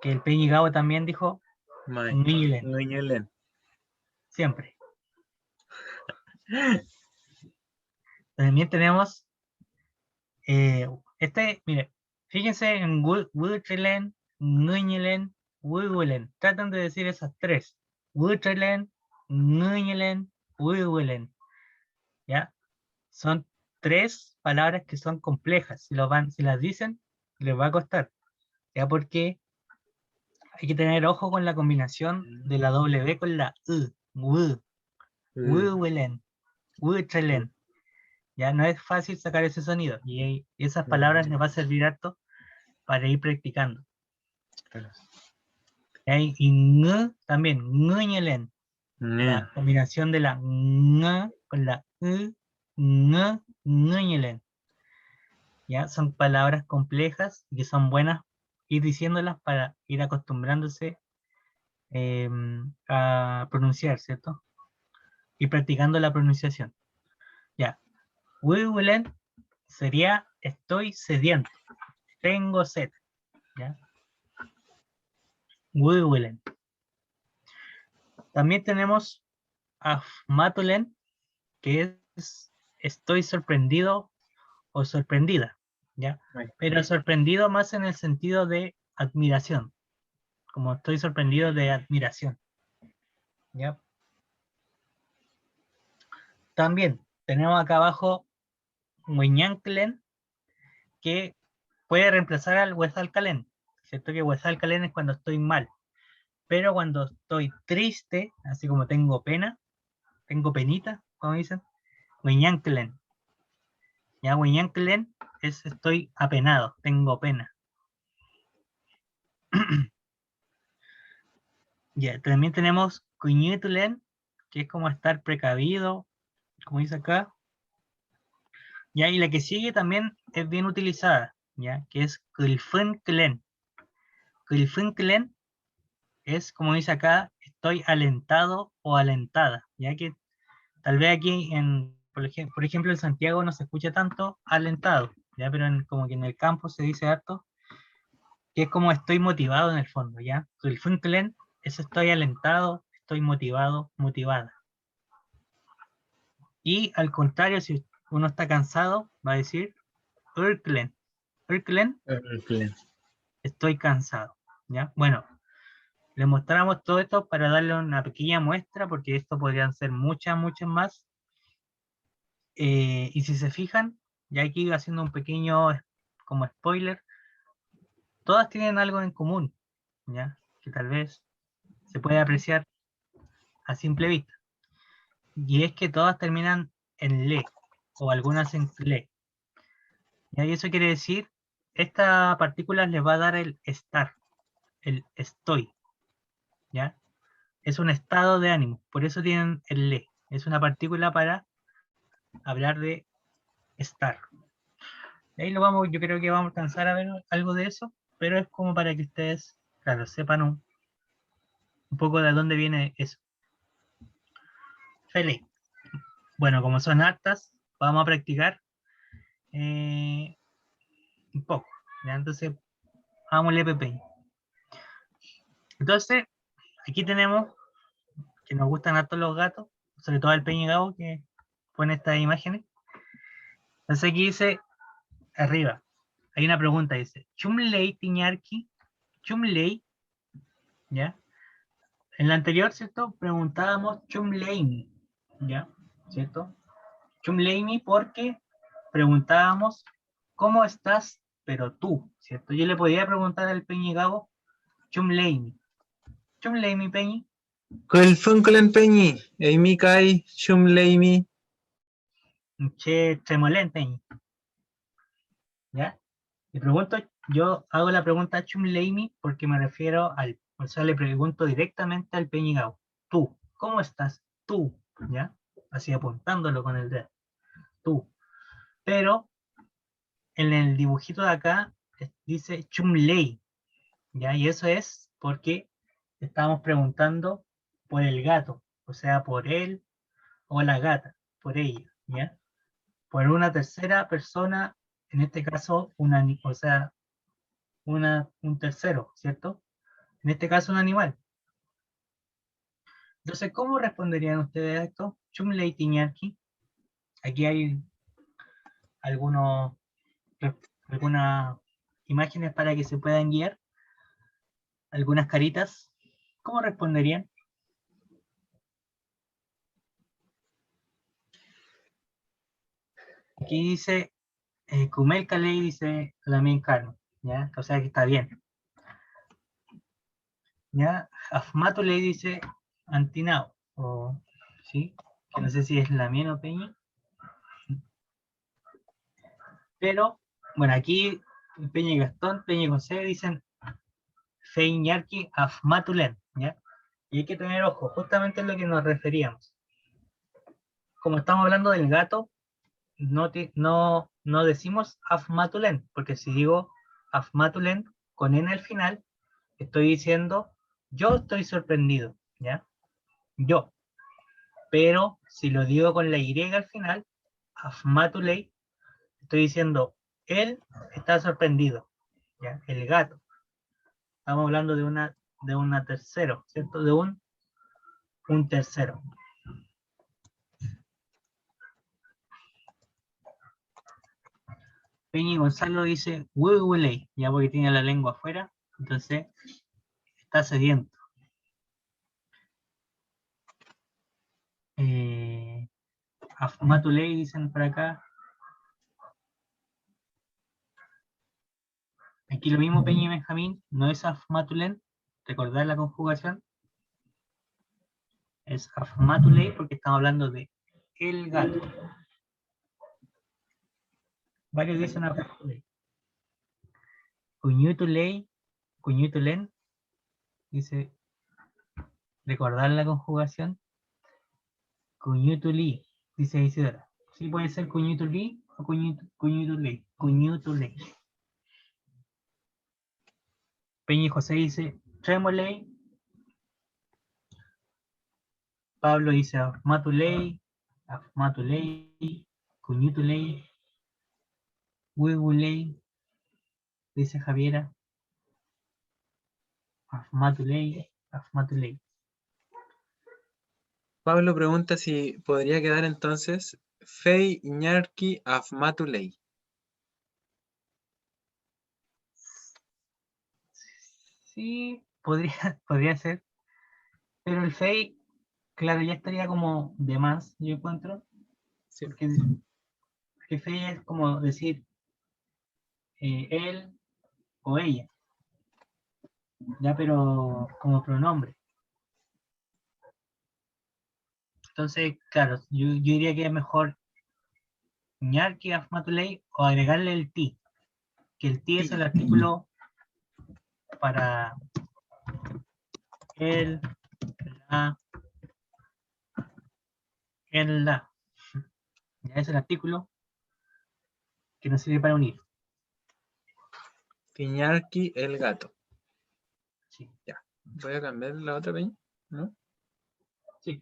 Que el Peñi Gabo también dijo Mai. Nguñulen, Nguñulen. siempre. También tenemos mire, fíjense en Wutrelen, Nguñulen, Wuiwulen. Tratan de decir esas tres. Wutrelen, Nguñulen, Wuiwulen. ¿Ya? Son tres palabras que son complejas. Si las dicen, les va a costar. ¿Ya? Porque hay que tener ojo con la combinación de la W con la U. Wuwelen, wutrelen. Ya no es fácil sacar ese sonido. Y esas palabras les va a servir harto para ir practicando. Claro. Y ng también, ngñelen. La combinación de la ng con la u, ngñelen. Ya son palabras complejas y que son buenas ir diciéndolas para ir acostumbrándose a pronunciar, ¿cierto? Y practicando la pronunciación. Ya. Wuwelen sería estoy sediento. Tengo sed. ¿Ya? Wuwelen. También tenemos afmatulen, que es estoy sorprendido o sorprendida, ¿ya? Pero sorprendido más en el sentido de admiración, como estoy sorprendido de admiración, ¿ya? También tenemos acá abajo Muñanclen, que puede reemplazar al Huesalcalén, ¿cierto? Que Huesalcalén es cuando estoy mal, pero cuando estoy triste, así como tengo pena, tengo penita, como dicen, Muñanclen. Ya, Huñanclen es estoy apenado, tengo pena. Ya, también tenemos Cuñutulen, que es como estar precavido, como dice acá. Ya, y la que sigue también es bien utilizada, ya, que es Kulfunklen. Kulfunklen es, como dice acá, estoy alentado o alentada, ya que tal vez aquí por ejemplo, en Santiago no se escucha tanto alentado, ya, pero como que en el campo se dice harto, que es como estoy motivado en el fondo, ya. Kulfunklen es estoy alentado, estoy motivado, motivada. Y al contrario, si uno está cansado, va a decir Urklen. Urklen, estoy cansado. ¿Ya? Bueno, les mostramos todo esto para darle una pequeña muestra, porque esto podrían ser muchas más. Y si se fijan, ya aquí haciendo un pequeño como spoiler, todas tienen algo en común, ¿ya? Que tal vez se puede apreciar a simple vista. Y es que todas terminan en le, o algunas en le. Y eso quiere decir, esta partícula les va a dar el estar, el estoy, ¿ya? Es un estado de ánimo, por eso tienen el le. Es una partícula para hablar de estar. Ahí yo creo que vamos a alcanzar a ver algo de eso, pero es como para que ustedes, claro, sepan un poco de dónde viene eso. Feliz. Bueno, como son hartas, vamos a practicar un poco, ¿ya? Entonces, hagámosle pepe. Entonces, aquí tenemos que nos gustan harto los gatos, sobre todo el Peñigao que pone estas imágenes. Entonces aquí dice, arriba, hay una pregunta, dice, Chumley Tiñarki, Chumley, ¿ya? En la anterior, ¿cierto? Preguntábamos Chumleimi, ¿ya? ¿Cierto? Chumleimi porque preguntábamos, ¿cómo estás? Pero tú, ¿cierto? Yo le podía preguntar al Peñigao, Chumleimi. Chumleimi, Peñi. Kulfunklen Peñi, Eimi Kai, Chumleimi. Che, Tremolén, Peñi. ¿Ya? Le pregunto, yo hago la pregunta Chumleimi porque me refiero o sea, le pregunto directamente al Peñigao. Tú, ¿cómo estás? Tú, ¿ya? Así apuntándolo con el dedo. Tú. Pero en el dibujito de acá dice Chumlei, ¿ya? Y eso es porque estamos preguntando por el gato, o sea, por él o la gata, por ella, ¿ya? Por una tercera persona, en este caso, o sea, un tercero, ¿cierto? En este caso, un animal. Entonces, ¿cómo responderían ustedes a esto? Chumlei Tiñarki. Aquí hay algunas imágenes para que se puedan guiar, algunas caritas. ¿Cómo responderían? Aquí dice, Kumel Kalei dice también Carmen, ¿ya? O sea que está bien. ya, Afmatuley dice Antinao, o sí, que no sé si es la mía o Peñi, pero bueno, aquí Peña y Gastón, Peña y José dicen Feiñarki Afmatulen, ¿ya? Y hay que tener ojo, justamente es lo que nos referíamos. Como estamos hablando del gato, no decimos Afmatulen, porque si digo Afmatulen con N al final, estoy diciendo yo estoy sorprendido, ¿ya? Yo. Pero si lo digo con la Y al final, Afmatuley, estoy diciendo él está sorprendido, ¿ya? El gato. Estamos hablando de una tercero, ¿cierto? De un tercero. Peña y Gonzalo dice Wigwiley, ya porque tiene la lengua afuera, entonces está sediento. Afmatuley dicen por acá. Aquí lo mismo Peña y Benjamín, no es Afmatulen, recordar la conjugación. Es Afmatuley porque estamos hablando de el gato. Varios dicen Afmatuley. Cuñutulen, dice, recordar la conjugación. Cuñutuli, dice Isidora. Sí, puede ser Cuñutuli o Cuñutuley. Cuñutuley. Peña y José dice Tremoley. Pablo dice Afmatuley, Cuñutuley, Huiguley, dice Javiera. Afmatuley. Pablo pregunta si podría quedar entonces Feiñarki Afmatuley. Sí, podría ser. Pero el Fey, claro, ya estaría como de más, yo encuentro. Sí. Porque Fey es como decir él o ella. Ya, pero como pronombre. Entonces, claro, yo diría que es mejor ñarki afmatuley o agregarle el ti. Que el ti es el artículo para el, la, en la. Ya es el artículo que nos sirve para unir. Feiñarki el gato. Sí. Ya. Voy a cambiar la otra peña, ¿no? Sí.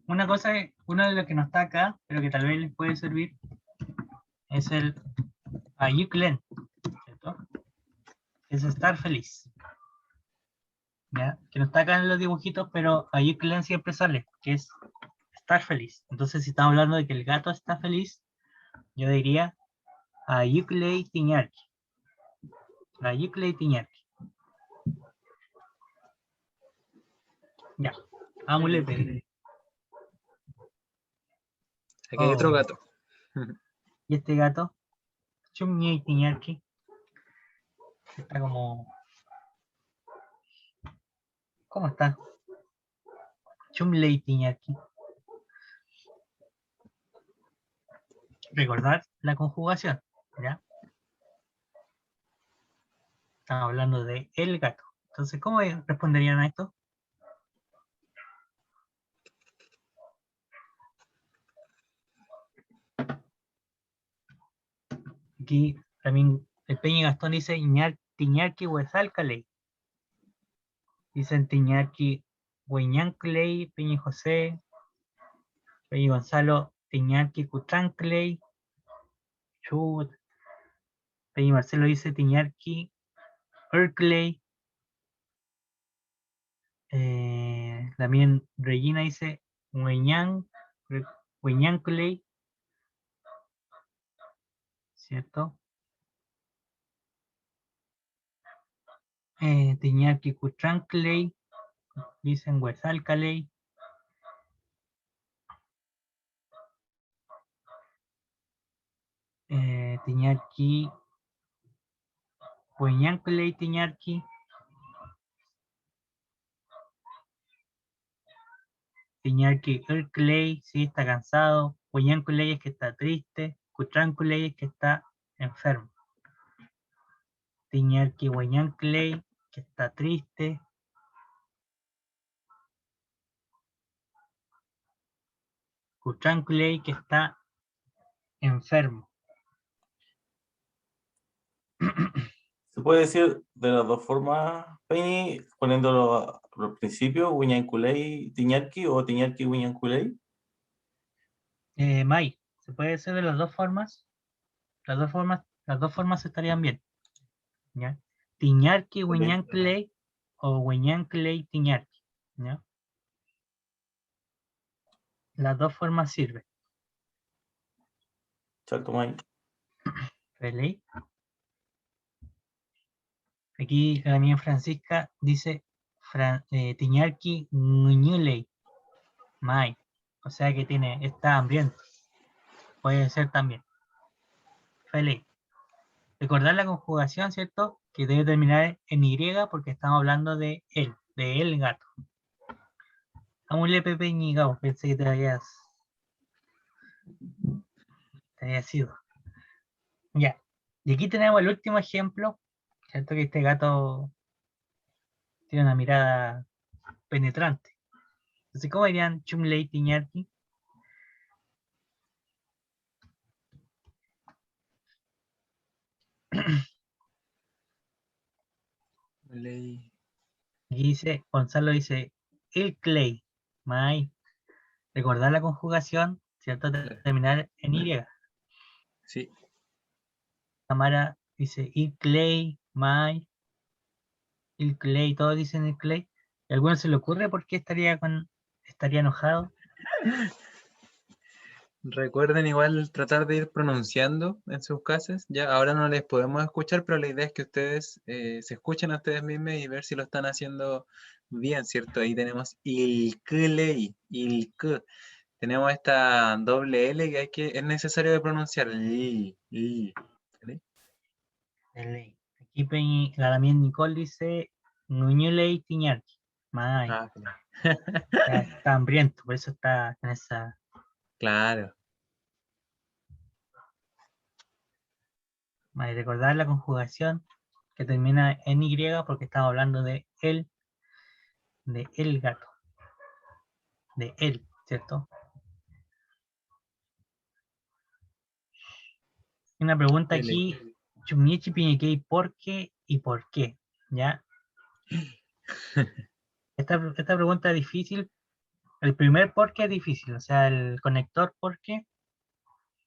Una cosa, uno de los que no está acá, pero que tal vez les puede servir, es el Ayuklen, ¿cierto? Es estar feliz. ¿Ya? Que no está acá en los dibujitos, pero Ayuklen siempre sale, que es estar feliz. Entonces, si estamos hablando de que el gato está feliz, yo diría Ayukley Tiñarki. Ayukley Tiñarki. Ya. Amule. Aquí hay otro gato. Y este gato, Chumñey Tiñarki, está como. ¿Cómo está? Chumley Tiñarki. Recordar la conjugación, ¿ya? Estamos hablando de el gato. Entonces, ¿cómo responderían a esto? Aquí también el Peña Gastón dice Tiñarki Huesalcaley. Dicen Tiñarki Hueñancley, Peña José, Peña Gonzalo, Tiñarki Cutrancley, Chut. Peña Marcelo dice Tiñarki Urcley. También Regina dice Hueñancley, ¿cierto? Tiñarki Cutrancley, dicen Huesalcaley. Tiñarki Hueñancley, Tiñarki. Tiñarki Clay, sí, está cansado. Hueñanculey es que está triste. Cutranculey es que está enfermo. Tiñarki Hueñancley, que está triste. Cutranculey, que está enfermo. Se puede decir de las dos formas, Peñi, poniéndolo al principio, Huñanculey, Tiñarki o Tiñarki, Huñanculey. Mai, ¿se puede hacer de las dos formas? Las dos formas estarían bien. ¿Ya? Tiñarki Hueñancley o Hueñancley Tiñarki. ¿Ya? Las dos formas sirven. Exacto, May. ¿Vale? Aquí la mía Francisca dice Tiñarki Ñuñuley. Mai. O sea que está hambriento. Puede ser también. Feliz. Recordar la conjugación, ¿cierto? Que debe terminar en Y porque estamos hablando de él, gato. Amule Pepe Ñigao, pensé que te habías ido. Ya. Y aquí tenemos el último ejemplo, ¿cierto? Que este gato tiene una mirada penetrante. Entonces, ¿cómo dirían Chumley Tiñarki? Ley. Aquí dice, Gonzalo dice, el Clay, May. Recordar la conjugación, ¿cierto? Claro. Terminar en Y. Sí. Tamara dice, el Clay, May. El Clay, todos dicen el Clay. ¿Y a alguno se le ocurre por qué estaría enojado? Recuerden igual tratar de ir pronunciando en sus casas. Ya ahora no les podemos escuchar, pero la idea es que ustedes se escuchen a ustedes mismos y ver si lo están haciendo bien, ¿cierto? Ahí tenemos ilkley, ilk. Tenemos esta doble L que es necesario de pronunciar. ¿Vale? Ley. Aquí la mía Nicole dice, Nuñuley Tiñarki. May. Ah, Está hambriento, por eso está en esa. claro. May, recordar la conjugación que termina en Y porque estamos hablando de el gato. De él, ¿cierto? Una pregunta L. aquí, Chumichi Piñequei, ¿por qué y por qué? ¿Ya? Esta pregunta es difícil. El primer por qué es difícil, o sea, el conector por qué,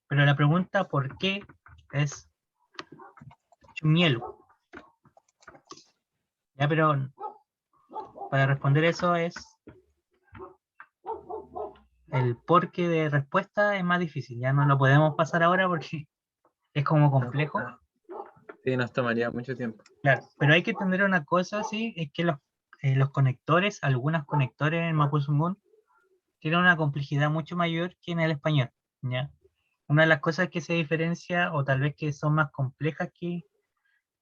pero la pregunta por qué es Chumielu. Ya, pero para responder eso es el por qué de respuesta es más difícil. Ya no lo podemos pasar ahora porque es como complejo. Sí, nos tomaría mucho tiempo. Claro, pero hay que entender una cosa, sí, es que los conectores, algunos conectores en Mapudungun, tienen una complejidad mucho mayor que en el español, ¿ya? Una de las cosas que se diferencia, o tal vez que son más complejas que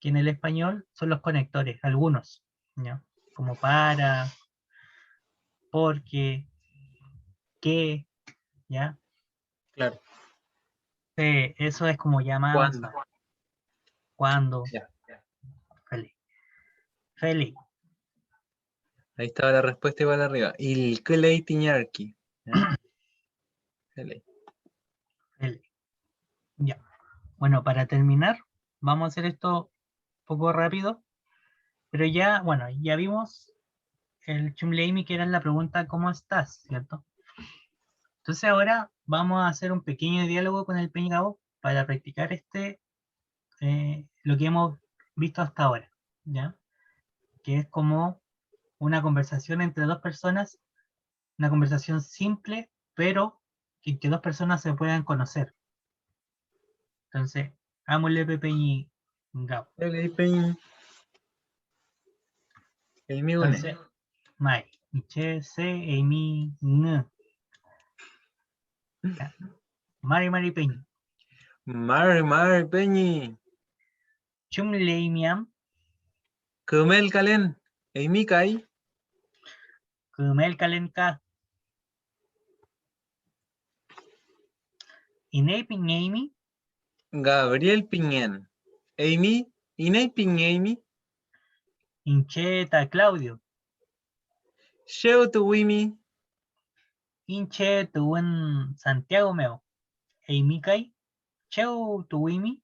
en el español, son los conectores, algunos, ¿ya? Como para, porque, que, ¿ya? Claro. Eso es como ya más ¿Cuándo? avanzado. ¿Cuándo? Ya. Feliz. Feliz. Ahí estaba la respuesta igual arriba. Ilkley Tiñarki. ¿Ya? Feliz. Feliz. Ya. Bueno, para terminar, vamos a hacer esto un poco rápido, pero ya, bueno, ya vimos el Chumleimi que era la pregunta ¿cómo estás? ¿Cierto? Entonces ahora vamos a hacer un pequeño diálogo con el Peñgabo para practicar lo que hemos visto hasta ahora, ¿ya? Que es como una conversación entre dos personas, una conversación simple, pero que dos personas se puedan conocer. Entonces, hagámosle Pepe y Gabo. Feliz Peñi. El mío Entonces, Mai, Miche, Se, Amy, Ng. Ya. Mari Peñi. Mari Peñi. Chum Lei Miam, Kumel Kalen. Amy Kai. Kumel Kalenka. Inepin Amy, Gabriel Piñén. Amy, Inei Amy, Incheta Claudio, Sheu Tuwimi, Inche Tuwen Santiago Meo, Amy Kai, Cheu Tuwimi,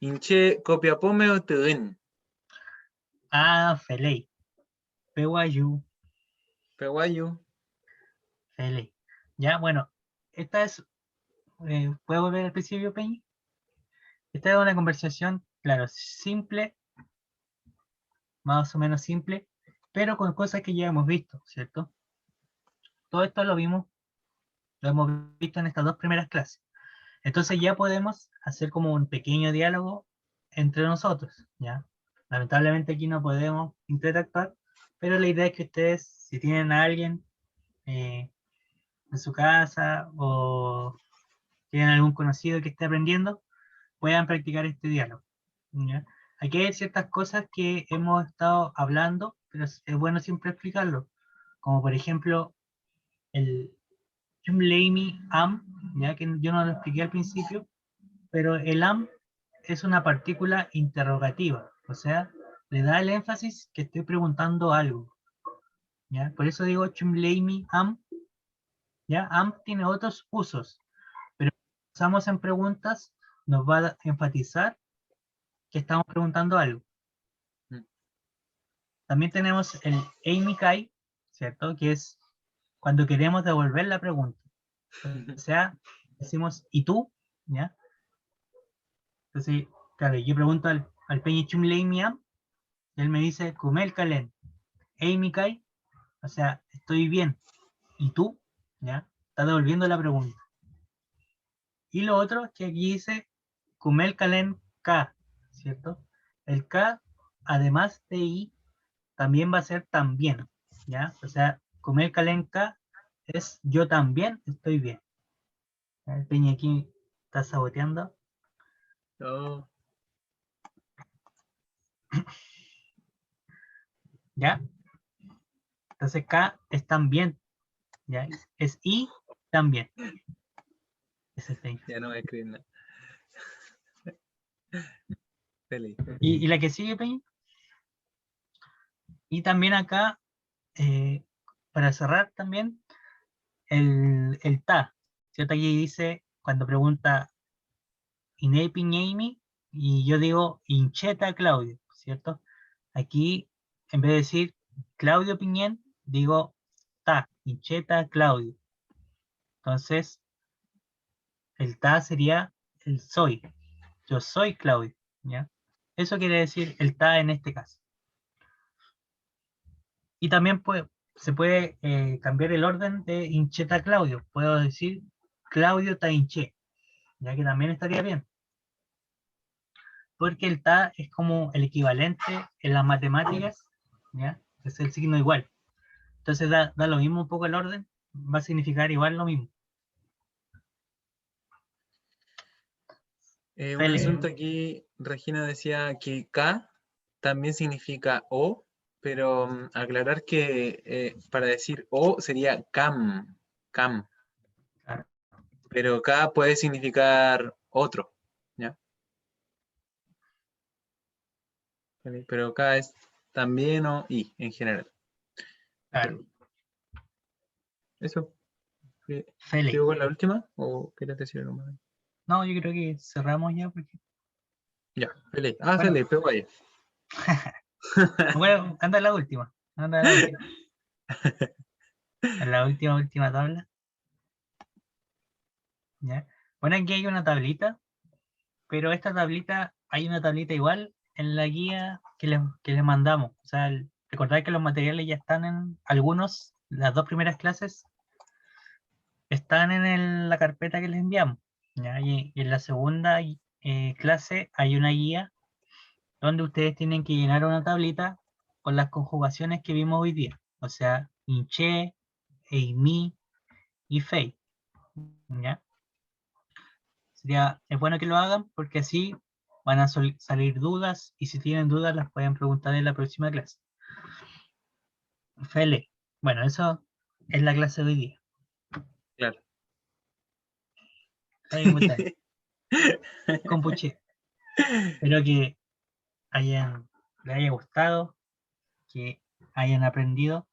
Inche Copiapomeo Tuin, Felei, Pewayu, Peguayu. Felei. Ya, bueno, esta es, ¿puedo volver al principio, Peñi? Esta es una conversación, claro, simple, más o menos simple, pero con cosas que ya hemos visto, ¿cierto? Todo esto lo hemos visto en estas dos primeras clases. Entonces ya podemos hacer como un pequeño diálogo entre nosotros, ¿ya? Lamentablemente aquí no podemos interactuar, pero la idea es que ustedes, si tienen a alguien en su casa o tienen algún conocido que esté aprendiendo, puedan practicar este diálogo, ¿ya? Aquí hay ciertas cosas que hemos estado hablando, pero es bueno siempre explicarlo, como por ejemplo el Jumleimi am, ya que yo no lo expliqué al principio, pero el am es una partícula interrogativa, o sea, le da el énfasis que estoy preguntando algo, ¿ya? Por eso digo Chumleimi am, ¿ya? Am tiene otros usos, pero si usamos en preguntas, nos va a enfatizar que estamos preguntando algo. También tenemos el Eimikai, ¿cierto? Que es cuando queremos devolver la pregunta. O sea, decimos, ¿y tú? ¿Ya? Entonces, claro, yo pregunto al Peñi Chumleimiam, y él me dice, Kumel Kalen, Eimikai, o sea, estoy bien. ¿Y tú? ¿Ya? Está devolviendo la pregunta. Y lo otro que aquí dice, Kumel Kalen K, ¿cierto? El K, además de I, también va a ser también, ¿ya? O sea, Kumel Kalen K es yo también estoy bien. El Peña aquí está saboteando. Oh, ¿Ya? Entonces K es también, ¿ya? Es I también. Ese es Peña. ya no voy a escribir nada. Feliz. Y la que sigue, Peña. Y también acá, para cerrar también, el ta, ¿cierto? Aquí dice, cuando pregunta Inepi Amy, y yo digo Incheta Claudio, ¿cierto? Aquí, en vez de decir Claudio Piñén, digo ta, Incheta Claudio. Entonces, el ta sería el soy. Yo soy Claudio, ¿ya? Eso quiere decir el ta en este caso. Y también se puede cambiar el orden de Incheta Claudio. Puedo decir Claudio Tainche, ya que también estaría bien. Porque el ta es como el equivalente en las matemáticas, ¿ya? Es el signo igual. Entonces da lo mismo un poco el orden, va a significar igual lo mismo. Un Fele. asunto aquí, Regina decía que K también significa O, pero aclarar que para decir O sería cam, cam, Claro. pero K puede significar otro, ¿ya? Pero K es también o I en general. Claro. Eso. Fele. ¿Sigo con la última o quieres decir algo más? No, yo creo que cerramos ya porque. Ya, Feliz. Ah, Bueno. Feliz, pero vaya. Bueno, anda la última. Anda la última. En la última tabla. ¿Ya? Bueno, aquí hay una tablita, pero esta tablita, hay una tablita igual en la guía que les mandamos. O sea, recordad que los materiales ya están en algunos, las dos primeras clases, están en la carpeta que les enviamos. ¿Ya? Y en la segunda clase hay una guía donde ustedes tienen que llenar una tablita con las conjugaciones que vimos hoy día. O sea, inche, eimi y fei. ¿Ya? Es bueno que lo hagan porque así van a salir dudas y si tienen dudas las pueden preguntar en la próxima clase. Fele. Bueno, eso es la clase de hoy día. Claro. simultáneo. Compuche. Espero que les haya gustado, que hayan aprendido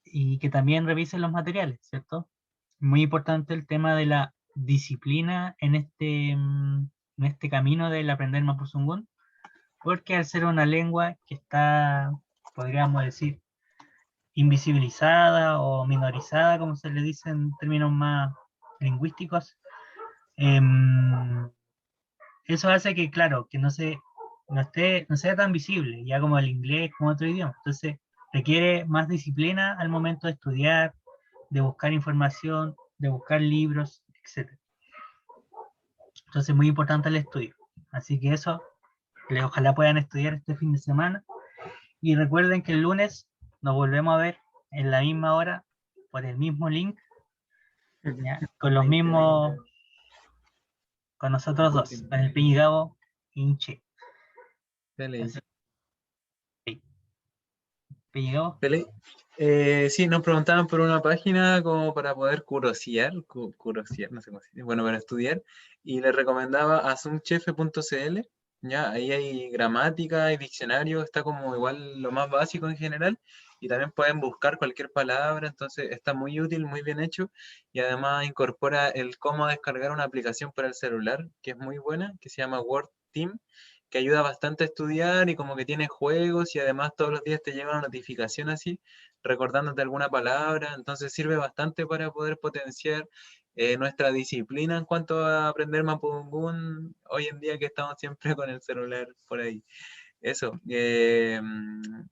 y que también revisen los materiales, ¿cierto? Muy importante el tema de la disciplina en este camino del aprender Mapuzungún, porque al ser una lengua que está, podríamos decir, invisibilizada o minorizada, como se le dice en términos más lingüísticos, eso hace que, claro, que no sea tan visible, ya como el inglés, como otro idioma. Entonces, requiere más disciplina al momento de estudiar, de buscar información, de buscar libros, etc. Entonces, muy importante el estudio. Así que eso, ojalá puedan estudiar este fin de semana. Y recuerden que el lunes nos volvemos a ver en la misma hora, por el mismo link, ¿ya? Con los mismos, con nosotros dos, con el Peña y Gabo y Che. Dale. Así- Peña y Gabo. Pele. Sí, nos preguntaban por una página como para poder curiosear, no sé cómo se dice, bueno, para estudiar, y les recomendaba asumchefe.cl, ya, ahí hay gramática, hay diccionario, está como igual lo más básico en general, y también pueden buscar cualquier palabra, entonces está muy útil, muy bien hecho, y además incorpora el cómo descargar una aplicación para el celular, que es muy buena, que se llama Word Team, que ayuda bastante a estudiar y como que tiene juegos y además todos los días te llega una notificación así, recordándote alguna palabra, entonces sirve bastante para poder potenciar nuestra disciplina en cuanto a aprender Mapudungún hoy en día que estamos siempre con el celular por ahí. Eso,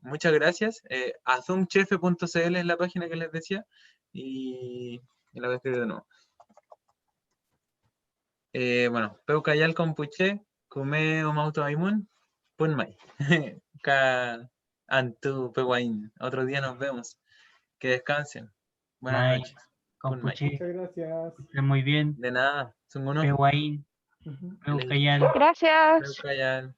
muchas gracias. Azumchefe.cl es la página que les decía y la voy a escribir de nuevo. Bueno, Peucayal Compuche, Kume Omauto Aimun, Punmai. Ka Antu Peguain. Otro día nos vemos. Que descansen. Buenas Mai, noches. Compuche, Muchas gracias. que estén muy bien. De nada. Sunguno. Pehuaín, Ujú. Peucayal. Gracias. Peucayal.